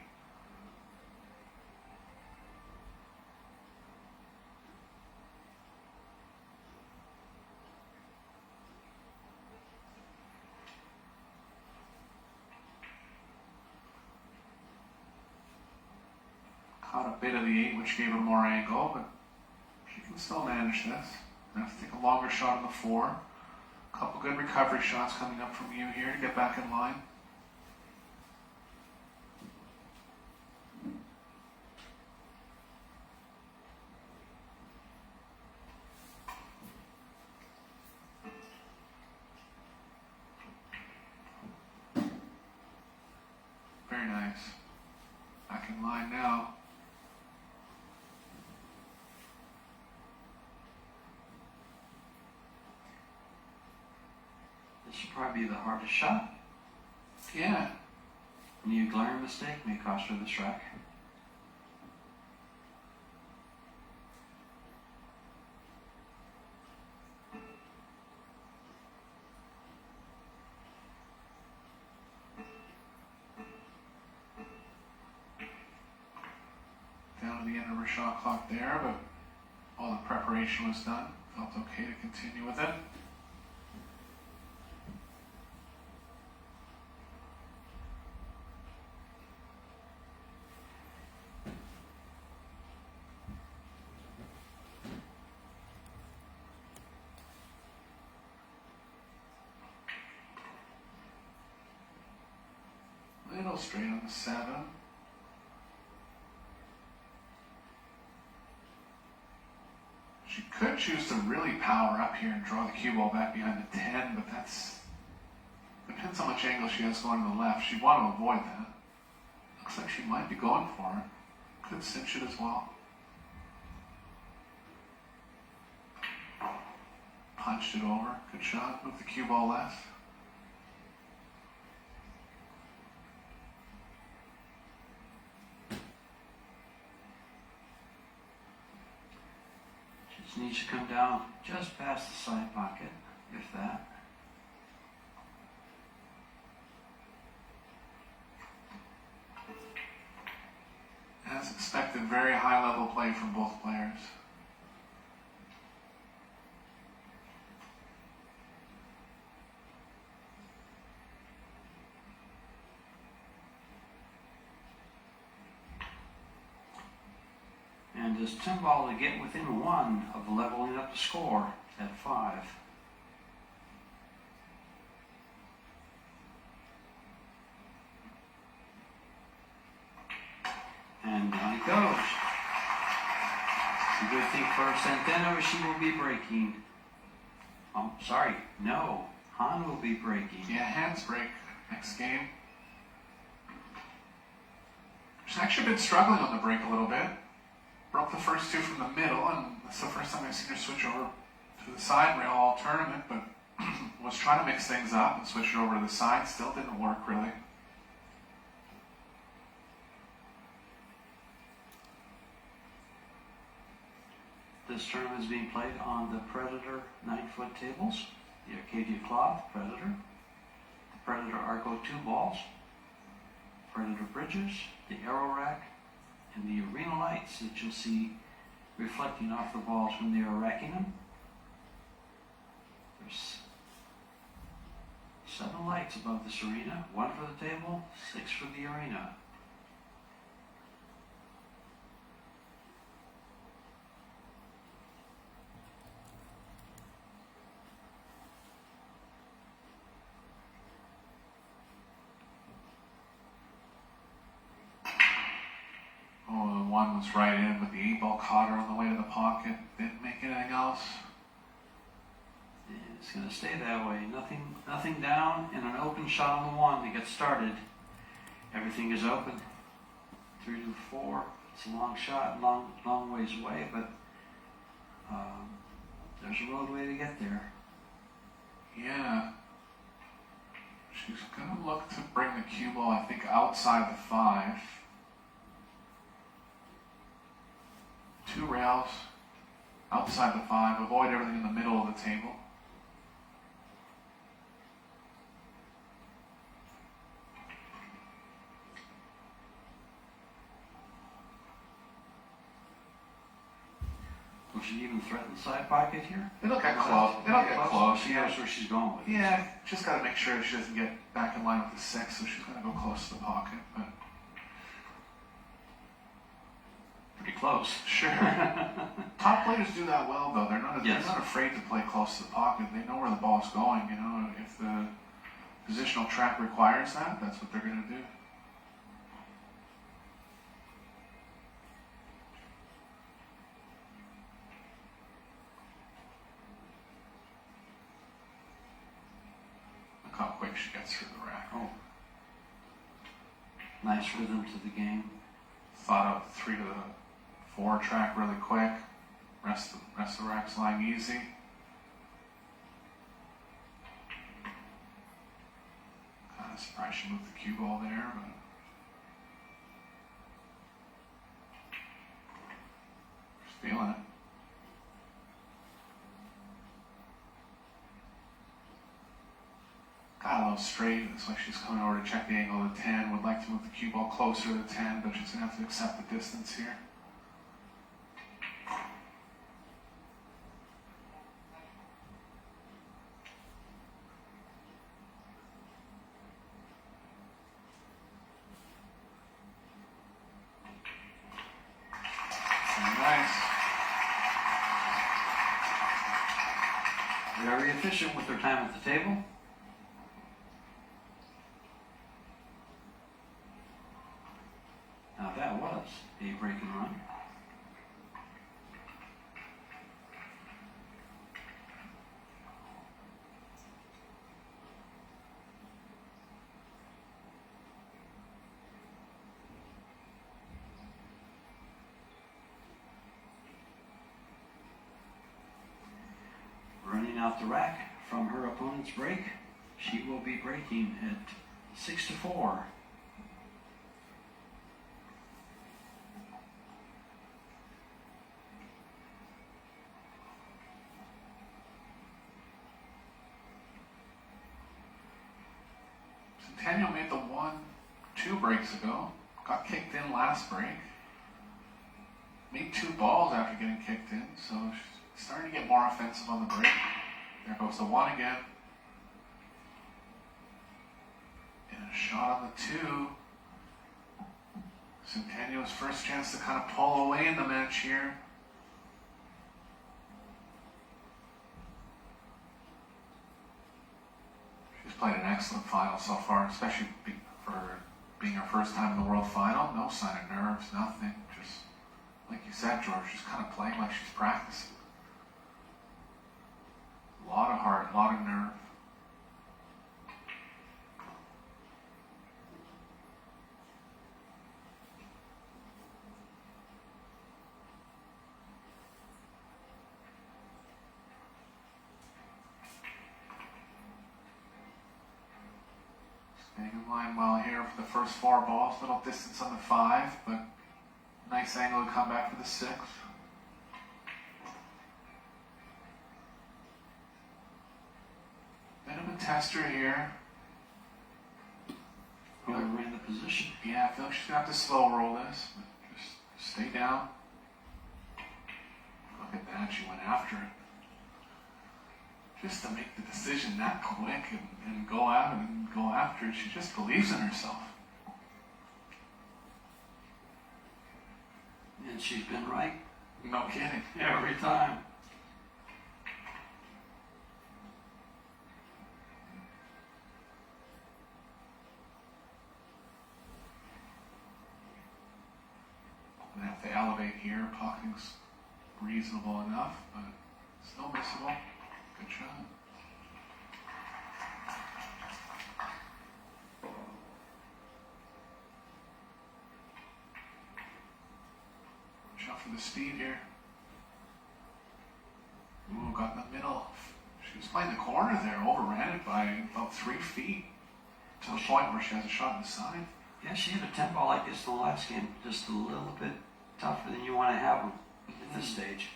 S2: Caught a bit of the 8, which gave her more angle, but she can still manage this. Have to take a longer shot on the 4. A couple good recovery shots coming up from you here to get back in line. Very nice. Back in line now.
S1: This will probably be the hardest shot.
S2: Yeah.
S1: Any glaring mistake may cost her the strike.
S2: Down to the end of her shot clock there, but all the preparation was done. Felt okay to continue with it. Little straight on the 7. She could choose to really power up here and draw the cue ball back behind the 10, but that's depends how much angle she has going to the left. She'd want to avoid that. Looks like she might be going for it. Could cinch it as well. Punched it over. Good shot. Move the cue ball less.
S1: Just needs to come down just past the side pocket, if that.
S2: As expected, very high level play from both players.
S1: And does Timbal to get within 1 of leveling up the score at 5? And down it goes. The good thing for Centeno is she will be breaking. Sorry, no. Han will be breaking.
S2: Yeah, hands break next game. She's actually been struggling on the break a little bit. Broke the first 2 from the middle, and that's the first time I've seen her switch over to the side rail all tournament, but was trying to mix things up and switch it over to the side. Still didn't work, really.
S1: This tournament is being played on the Predator 9-foot tables, the Arcadia Cloth Predator, the Predator Arco 2 balls, Predator bridges, the Aero Rack, and the arena lights that you'll see reflecting off the balls when they are racking them. There's 7 lights above this arena, 1 for the table, 6 for the arena.
S2: One was right in, but the 8-ball caught her on the way to the pocket. Didn't make anything else.
S1: And it's going to stay that way. Nothing down, and an open shot on the 1 to get started. Everything is open. 3 to 4. It's a long shot, long ways away, but there's a roadway to get there.
S2: Yeah. She's going to look to bring the cue ball, I think, outside the 5. 2 rails outside the 5. Avoid everything in the middle of the table.
S1: Will she even threaten the side pocket here?
S2: It'll get close. It'll get close.
S1: She knows where she's going with it.
S2: Yeah, just got to make sure she doesn't get back in line with the 6, so she's going to go close to the pocket. But
S1: pretty close.
S2: Sure. Top players do that well, though. They're not afraid to play close to the pocket. They know where the ball's going. You know, if the positional track requires that, that's what they're going to do. Look how quick she gets through the rack.
S1: Oh. Nice rhythm to the game.
S2: Thought out the 3 to the 4 track really quick. Rest of the rack's lying easy. surprised she moved the cue ball there, but she's feeling it. Got a little straight. Looks like she's coming over to check the angle of the 10. Would like to move the cue ball closer to the 10, but she's going to have to accept the distance here. Very nice.
S1: Very efficient with her time at the table. Now that was a break and run. Running out the rack from her opponent's break, she will be breaking at 6-4.
S2: Centennial made the 1-2 breaks ago. Got kicked in last break. Made 2 balls after getting kicked in, so she's starting to get more offensive on the break. There goes the 1 again. And a shot on the 2. Centennial's first chance to kind of pull away in the match here. She's played an excellent final so far, especially for being her first time in the World Final. No sign of nerves, nothing. Just, like you said, George, she's kind of playing like she's practicing. A lot of heart, a lot of nerve. Staying in line well here for the first 4 balls. Little distance on the 5, but nice angle to come back for the 6. Bit of a tester here.
S1: Whoever ran the position.
S2: Yeah, I feel like she's going to have to slow roll this, but just stay down. Look at that, she went after it. Just to make the decision that quick and go out and go after it, she just believes in herself.
S1: And she's been right
S2: No kidding.
S1: every time.
S2: I'm going to have to elevate here. Pocketing's reasonable enough, but still missable. Good shot. Shot for the speed here. Ooh, got in the middle. She was playing the corner there, overran it by about 3 feet to the point where she has a shot in the side.
S1: Yeah, she had a 10 ball like this in the last game, just a little bit tougher than you want to have them at this stage.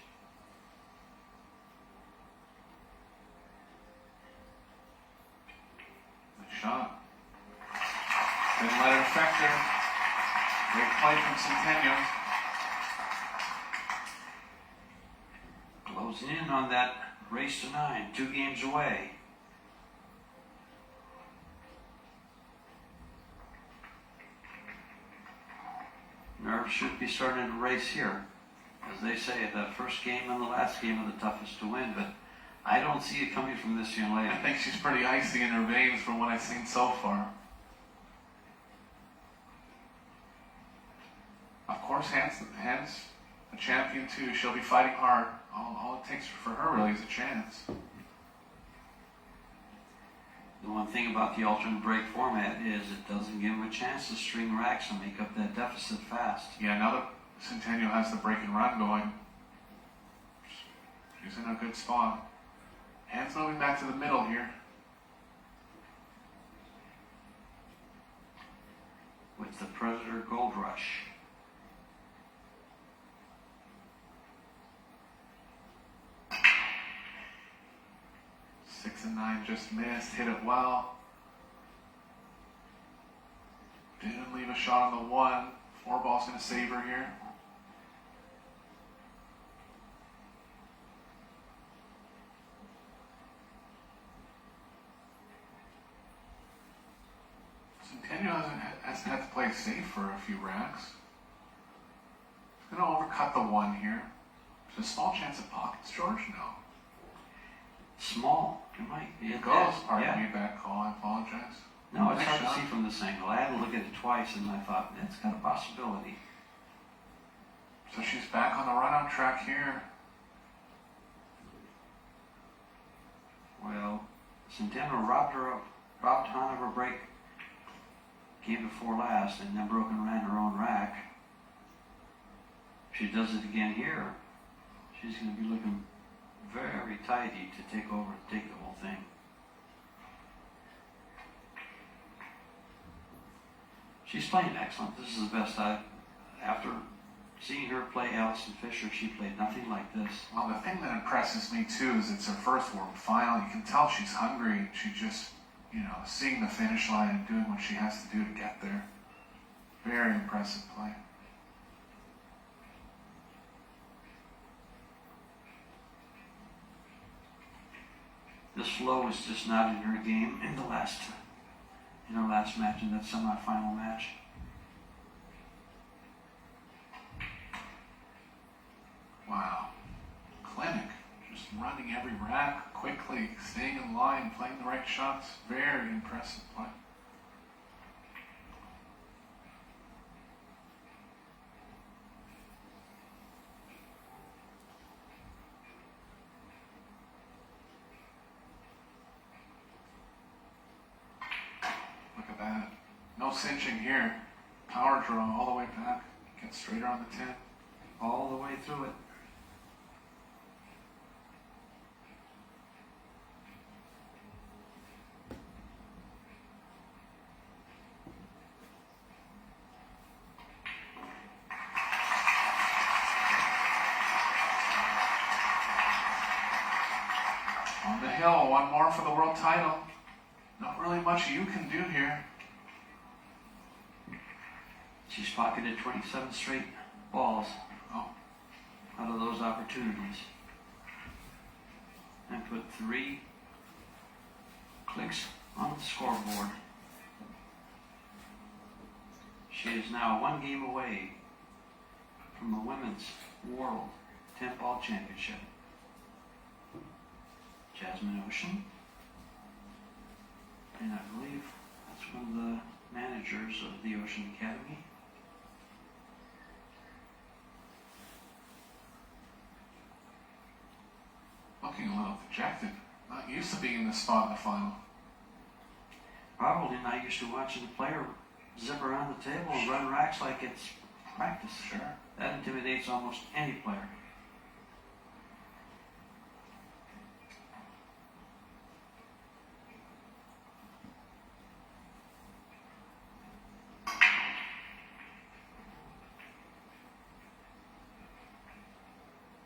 S2: Nice shot. Didn't let it affect her. Great play from Centennial.
S1: Closing in on that race to 9, 2 games away. Nerves should be starting to race here. As they say, the first game and the last game are the toughest to win, but I don't see it coming from this young lady.
S2: I think she's pretty icy in her veins from what I've seen so far. Of course, Hans a champion too. She'll be fighting hard. All it takes for her really is a chance.
S1: The one thing about the alternate break format is it doesn't give them a chance to string racks and make up that deficit fast.
S2: Yeah, now that Centennial has the break and run going, she's in a good spot. Hans moving back to the middle here. to 9, just missed. Hit it well. Didn't leave a shot on the 1. 4 ball's going to save her here. Centennial hasn't had to play safe for a few racks. He's going to overcut the 1 here. There's a small chance of pockets, George? No.
S1: Small. It might be.
S2: It goes. Pardon
S1: Yeah.
S2: me, bad call. I apologize.
S1: No, it's
S2: Nice
S1: hard
S2: shot.
S1: to see from this angle. I had to look at it twice, and I thought, it's got a possibility.
S2: So she's back on the run-out track here.
S1: Well, Centeno robbed Han of her break game before last, and then broke and ran her own rack. If she does it again here, she's going to be looking very tidy to take the whole thing. She's playing excellent. This is the best after seeing her play Allison Fisher, she played nothing like this.
S2: Well, the thing that impresses me too is it's her first World Final. You can tell she's hungry. She just, seeing the finish line and doing what she has to do to get there. Very impressive play.
S1: This flow is just not in her game in her last match, in that semifinal match.
S2: Wow. Clinic. Just running every rack quickly, staying in line, playing the right shots. Very impressive play. Look at that. No cinching here. Power draw all the way back. Gets straighter on the 10.
S1: All the way through it.
S2: On the hill, one more for the world title. Not really much you can do here.
S1: She's pocketed 27 straight balls out of those opportunities. And put 3 clicks on the scoreboard. She is now 1 game away from the Women's World 10-Ball Championship. Jasmine Ocean, and I believe that's one of the managers of the Ocean Academy.
S2: Looking a little dejected. Not used to being in this spot in the final.
S1: Probably not used to watching the player zip around the table and run racks like it's practice.
S2: Sure.
S1: That intimidates almost any player.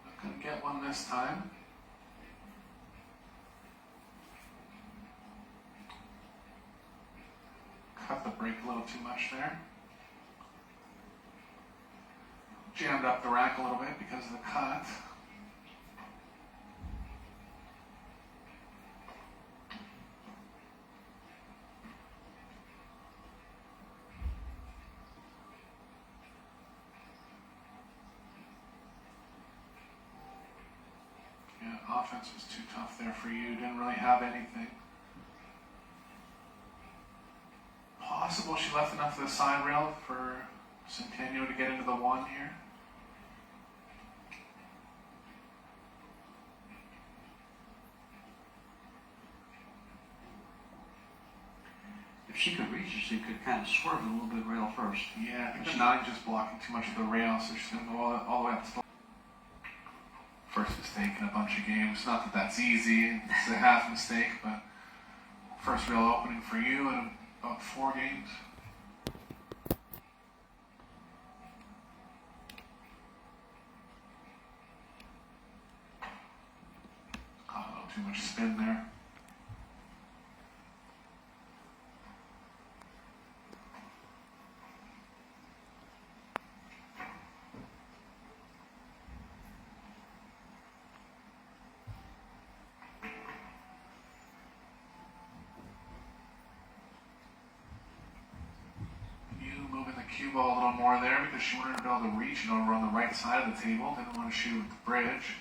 S2: Not gonna get one this time. Cut the break a little too much there. Jammed up the rack a little bit because of the cut. Yeah, offense was too tough there for you. Didn't really have anything. Possible she left enough of the side rail for Centennial to get into the 1 here.
S1: If she could reach it, she could kind of swerve a little bit rail first.
S2: Yeah, I think the 9 just blocking too much of the rail, so she's going to go all the way up to the first mistake in a bunch of games. Not that that's easy, it's a half mistake, but first real opening for you in about 4 games. A little too much spin there. cue ball a little more there because she wanted to be able to reach it over on the right side of the table. Didn't want to shoot with the bridge.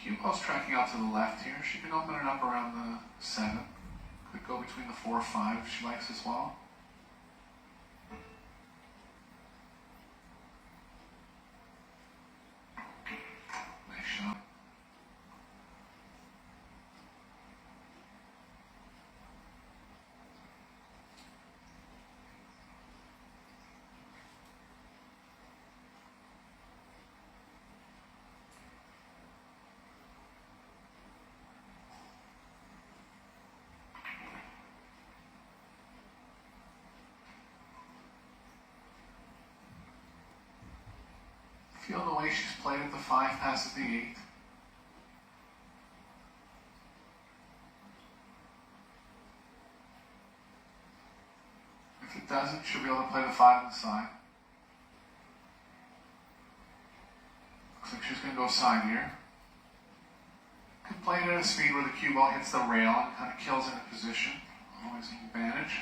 S2: Cue ball's tracking out to the left here. She can open it up around the 7. Could go between the 4 or 5 if she likes as well. Nice shot. Feel the way she's played at the 5 passes the 8. If it doesn't, she'll be able to play the 5 on the side. Looks like she's going to go side here. Could play it at a speed where the cue ball hits the rail and kind of kills into position. Always an advantage.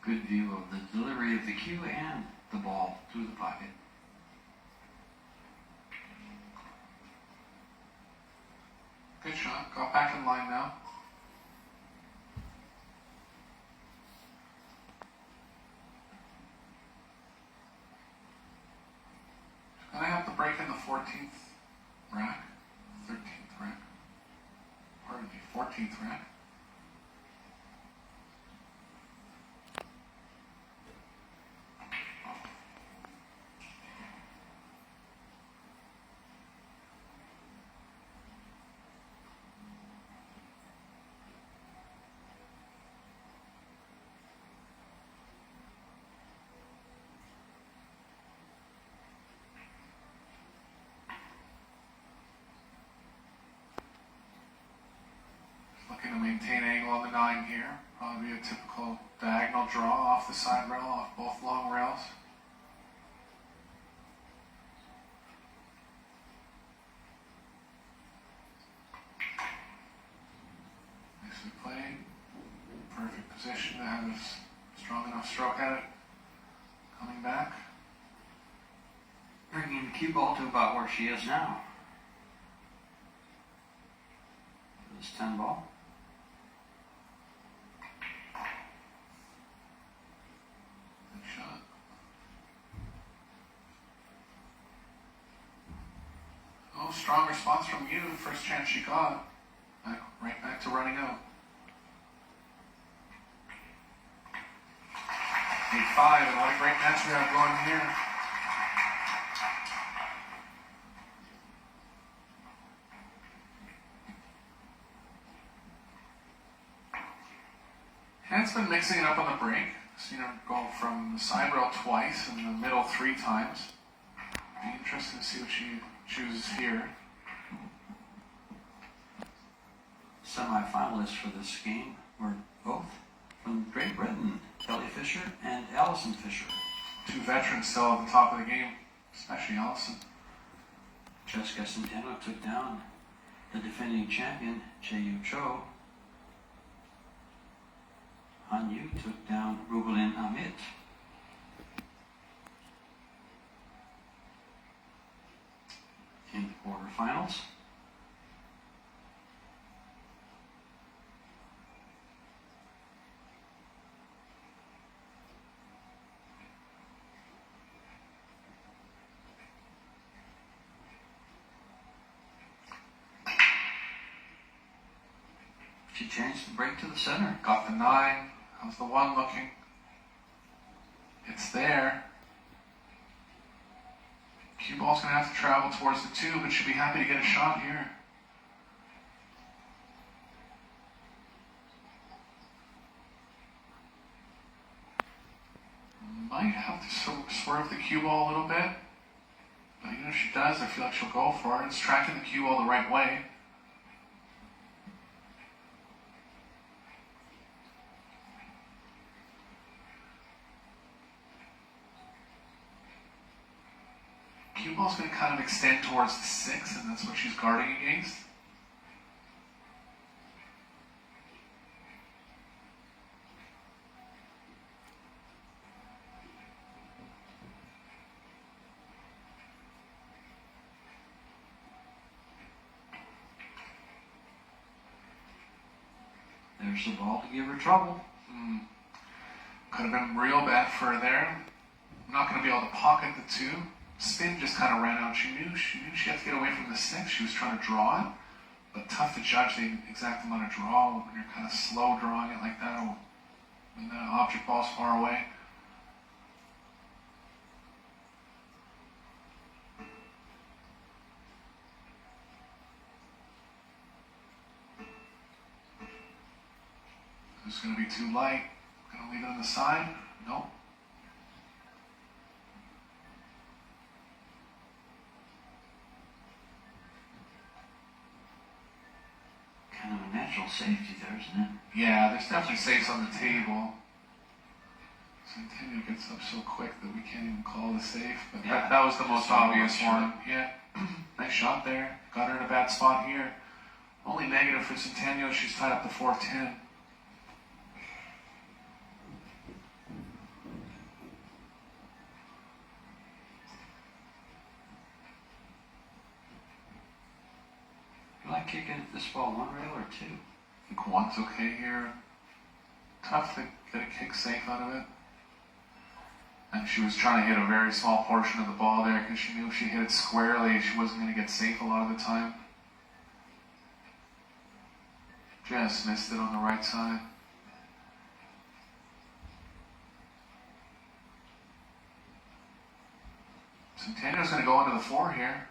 S1: Good view of the delivery of the cue and the ball through the pocket.
S2: Good shot. Got back in line now. Gonna have to break in the 14th rack. 13th rack. Pardon me, 14th rack. Looking to maintain angle on the 9 here. Probably a typical diagonal draw off the side rail, off both long rails. Nicely played. Perfect position to have a strong enough stroke at it. Coming back.
S1: Bringing the cue ball to about where she is now. This 10 ball.
S2: Good shot. Oh, strong response from you. First chance she got. Right back to running out. 8-5, and what a great match we have going here. Hannah's been mixing it up on the break. Seen her go from the side rail twice and the middle 3 times. Be interesting to see what she chooses here.
S1: Semi-finalists for this game were both from Great Britain, Kelly Fisher and Allison Fisher.
S2: 2 veterans still at the top of the game, especially Allison.
S1: CHEZKA CENTENO took down the defending champion, Chaeyu Cho. Han Yu took down Rubelin Amit. In the quarterfinals, she changed the break to the center.
S2: Got the 9. How's the 1 looking? It's there. Cue ball's going to have to travel towards the 2, but she'll be happy to get a shot here. Might have to swerve the cue ball a little bit. But even if she does, I feel like she'll go for it. It's tracking the cue ball the right way. cue ball's going to kind of extend towards the 6, and that's what she's guarding against.
S1: There's the ball to give her trouble.
S2: Could have been real bad for her there. Not going to be able to pocket the 2. Spin just kind of ran out. She knew she had to get away from the 6. She was trying to draw it, but tough to judge the exact amount of draw when you're kind of slow drawing it like that, or when the object ball's far away. It's going to be too light. Going to leave it on the side? Nope.
S1: Kind of a natural safety there, isn't it?
S2: Yeah, there's definitely safes on the table. Centenno gets up so quick that we can't even call the safe, but
S1: Yeah,
S2: that was the most obvious
S1: sure.
S2: one. Yeah, nice shot there. Got her in a bad spot here. Only negative for Centenno, she's tied up to 410.
S1: You like kicking this ball 1 rail or 2?
S2: I think 1's okay here. Tough to get a kick safe out of it. And she was trying to hit a very small portion of the ball there because she knew if she hit it squarely, she wasn't going to get safe a lot of the time. Just missed it on the right side. Centenno's going to go into the 4 here.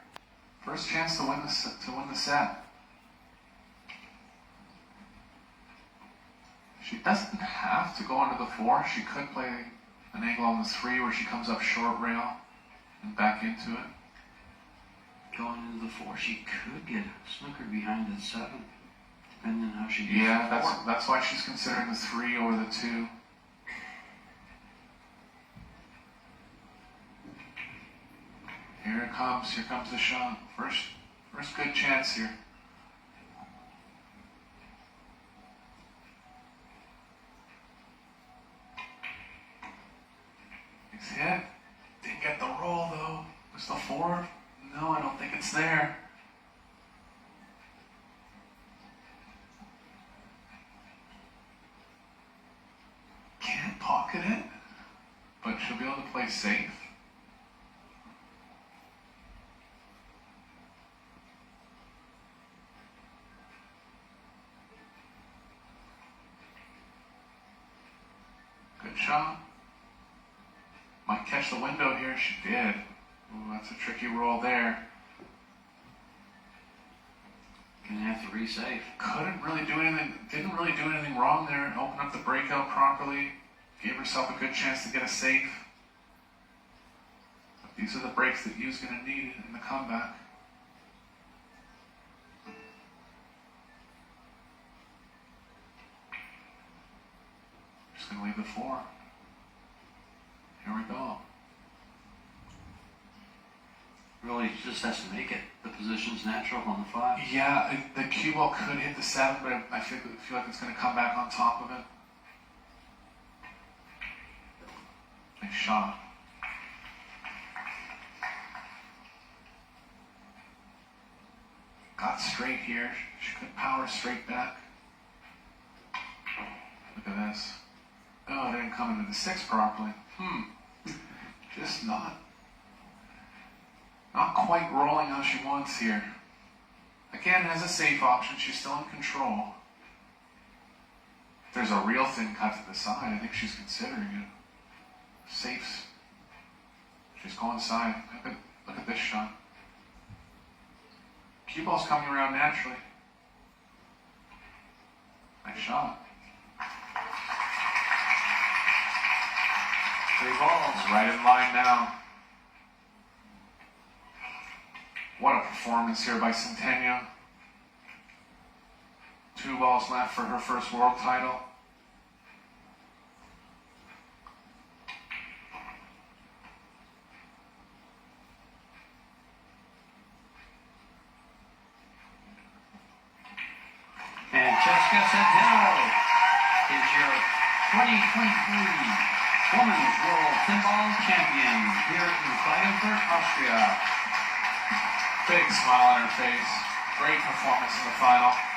S2: First chance to win the set. She doesn't have to go into the 4. She could play an angle on the 3 where she comes up short rail and back into it.
S1: Going into the 4, she could get snookered behind the 7, depending on how she gets
S2: Yeah,
S1: the 4.
S2: that's why she's considering the 3 over the 2. Here it comes. Here comes the shot. First good chance here. It's hit. Didn't get the roll though. Was the 4? No, I don't think it's there. Can't pocket it, but she'll be able to play safe. Good shot. Might catch the window here. She did. Ooh, that's a tricky roll there.
S1: Gonna have to resave.
S2: Couldn't really do anything. Didn't really do anything wrong there. Opened up the breakout properly. Gave herself a good chance to get a safe. But these are the breaks that Yu's going to need in the comeback. Just going to leave the 4. Here we go.
S1: Really just has to make it. The position's natural on the 5.
S2: Yeah, the cue ball could hit the 7, but I feel like it's going to come back on top of it. Nice shot. Got straight here. She could power straight back. Look at this. Oh, it didn't come into the 6 properly. Just not quite rolling how she wants here. Again, has a safe option. She's still in control. If there's a real thin cut to the side, I think she's considering it. Safes. She's going side. Look at this shot. Cue ball's coming around naturally. Nice shot. 3 balls, right in line now. What a performance here by Centenno. 2 balls left for her first world title.
S1: 2023 Women's World Pinball Champion here in Klagenfurt, Austria.
S2: Big smile on her face. Great performance in the final.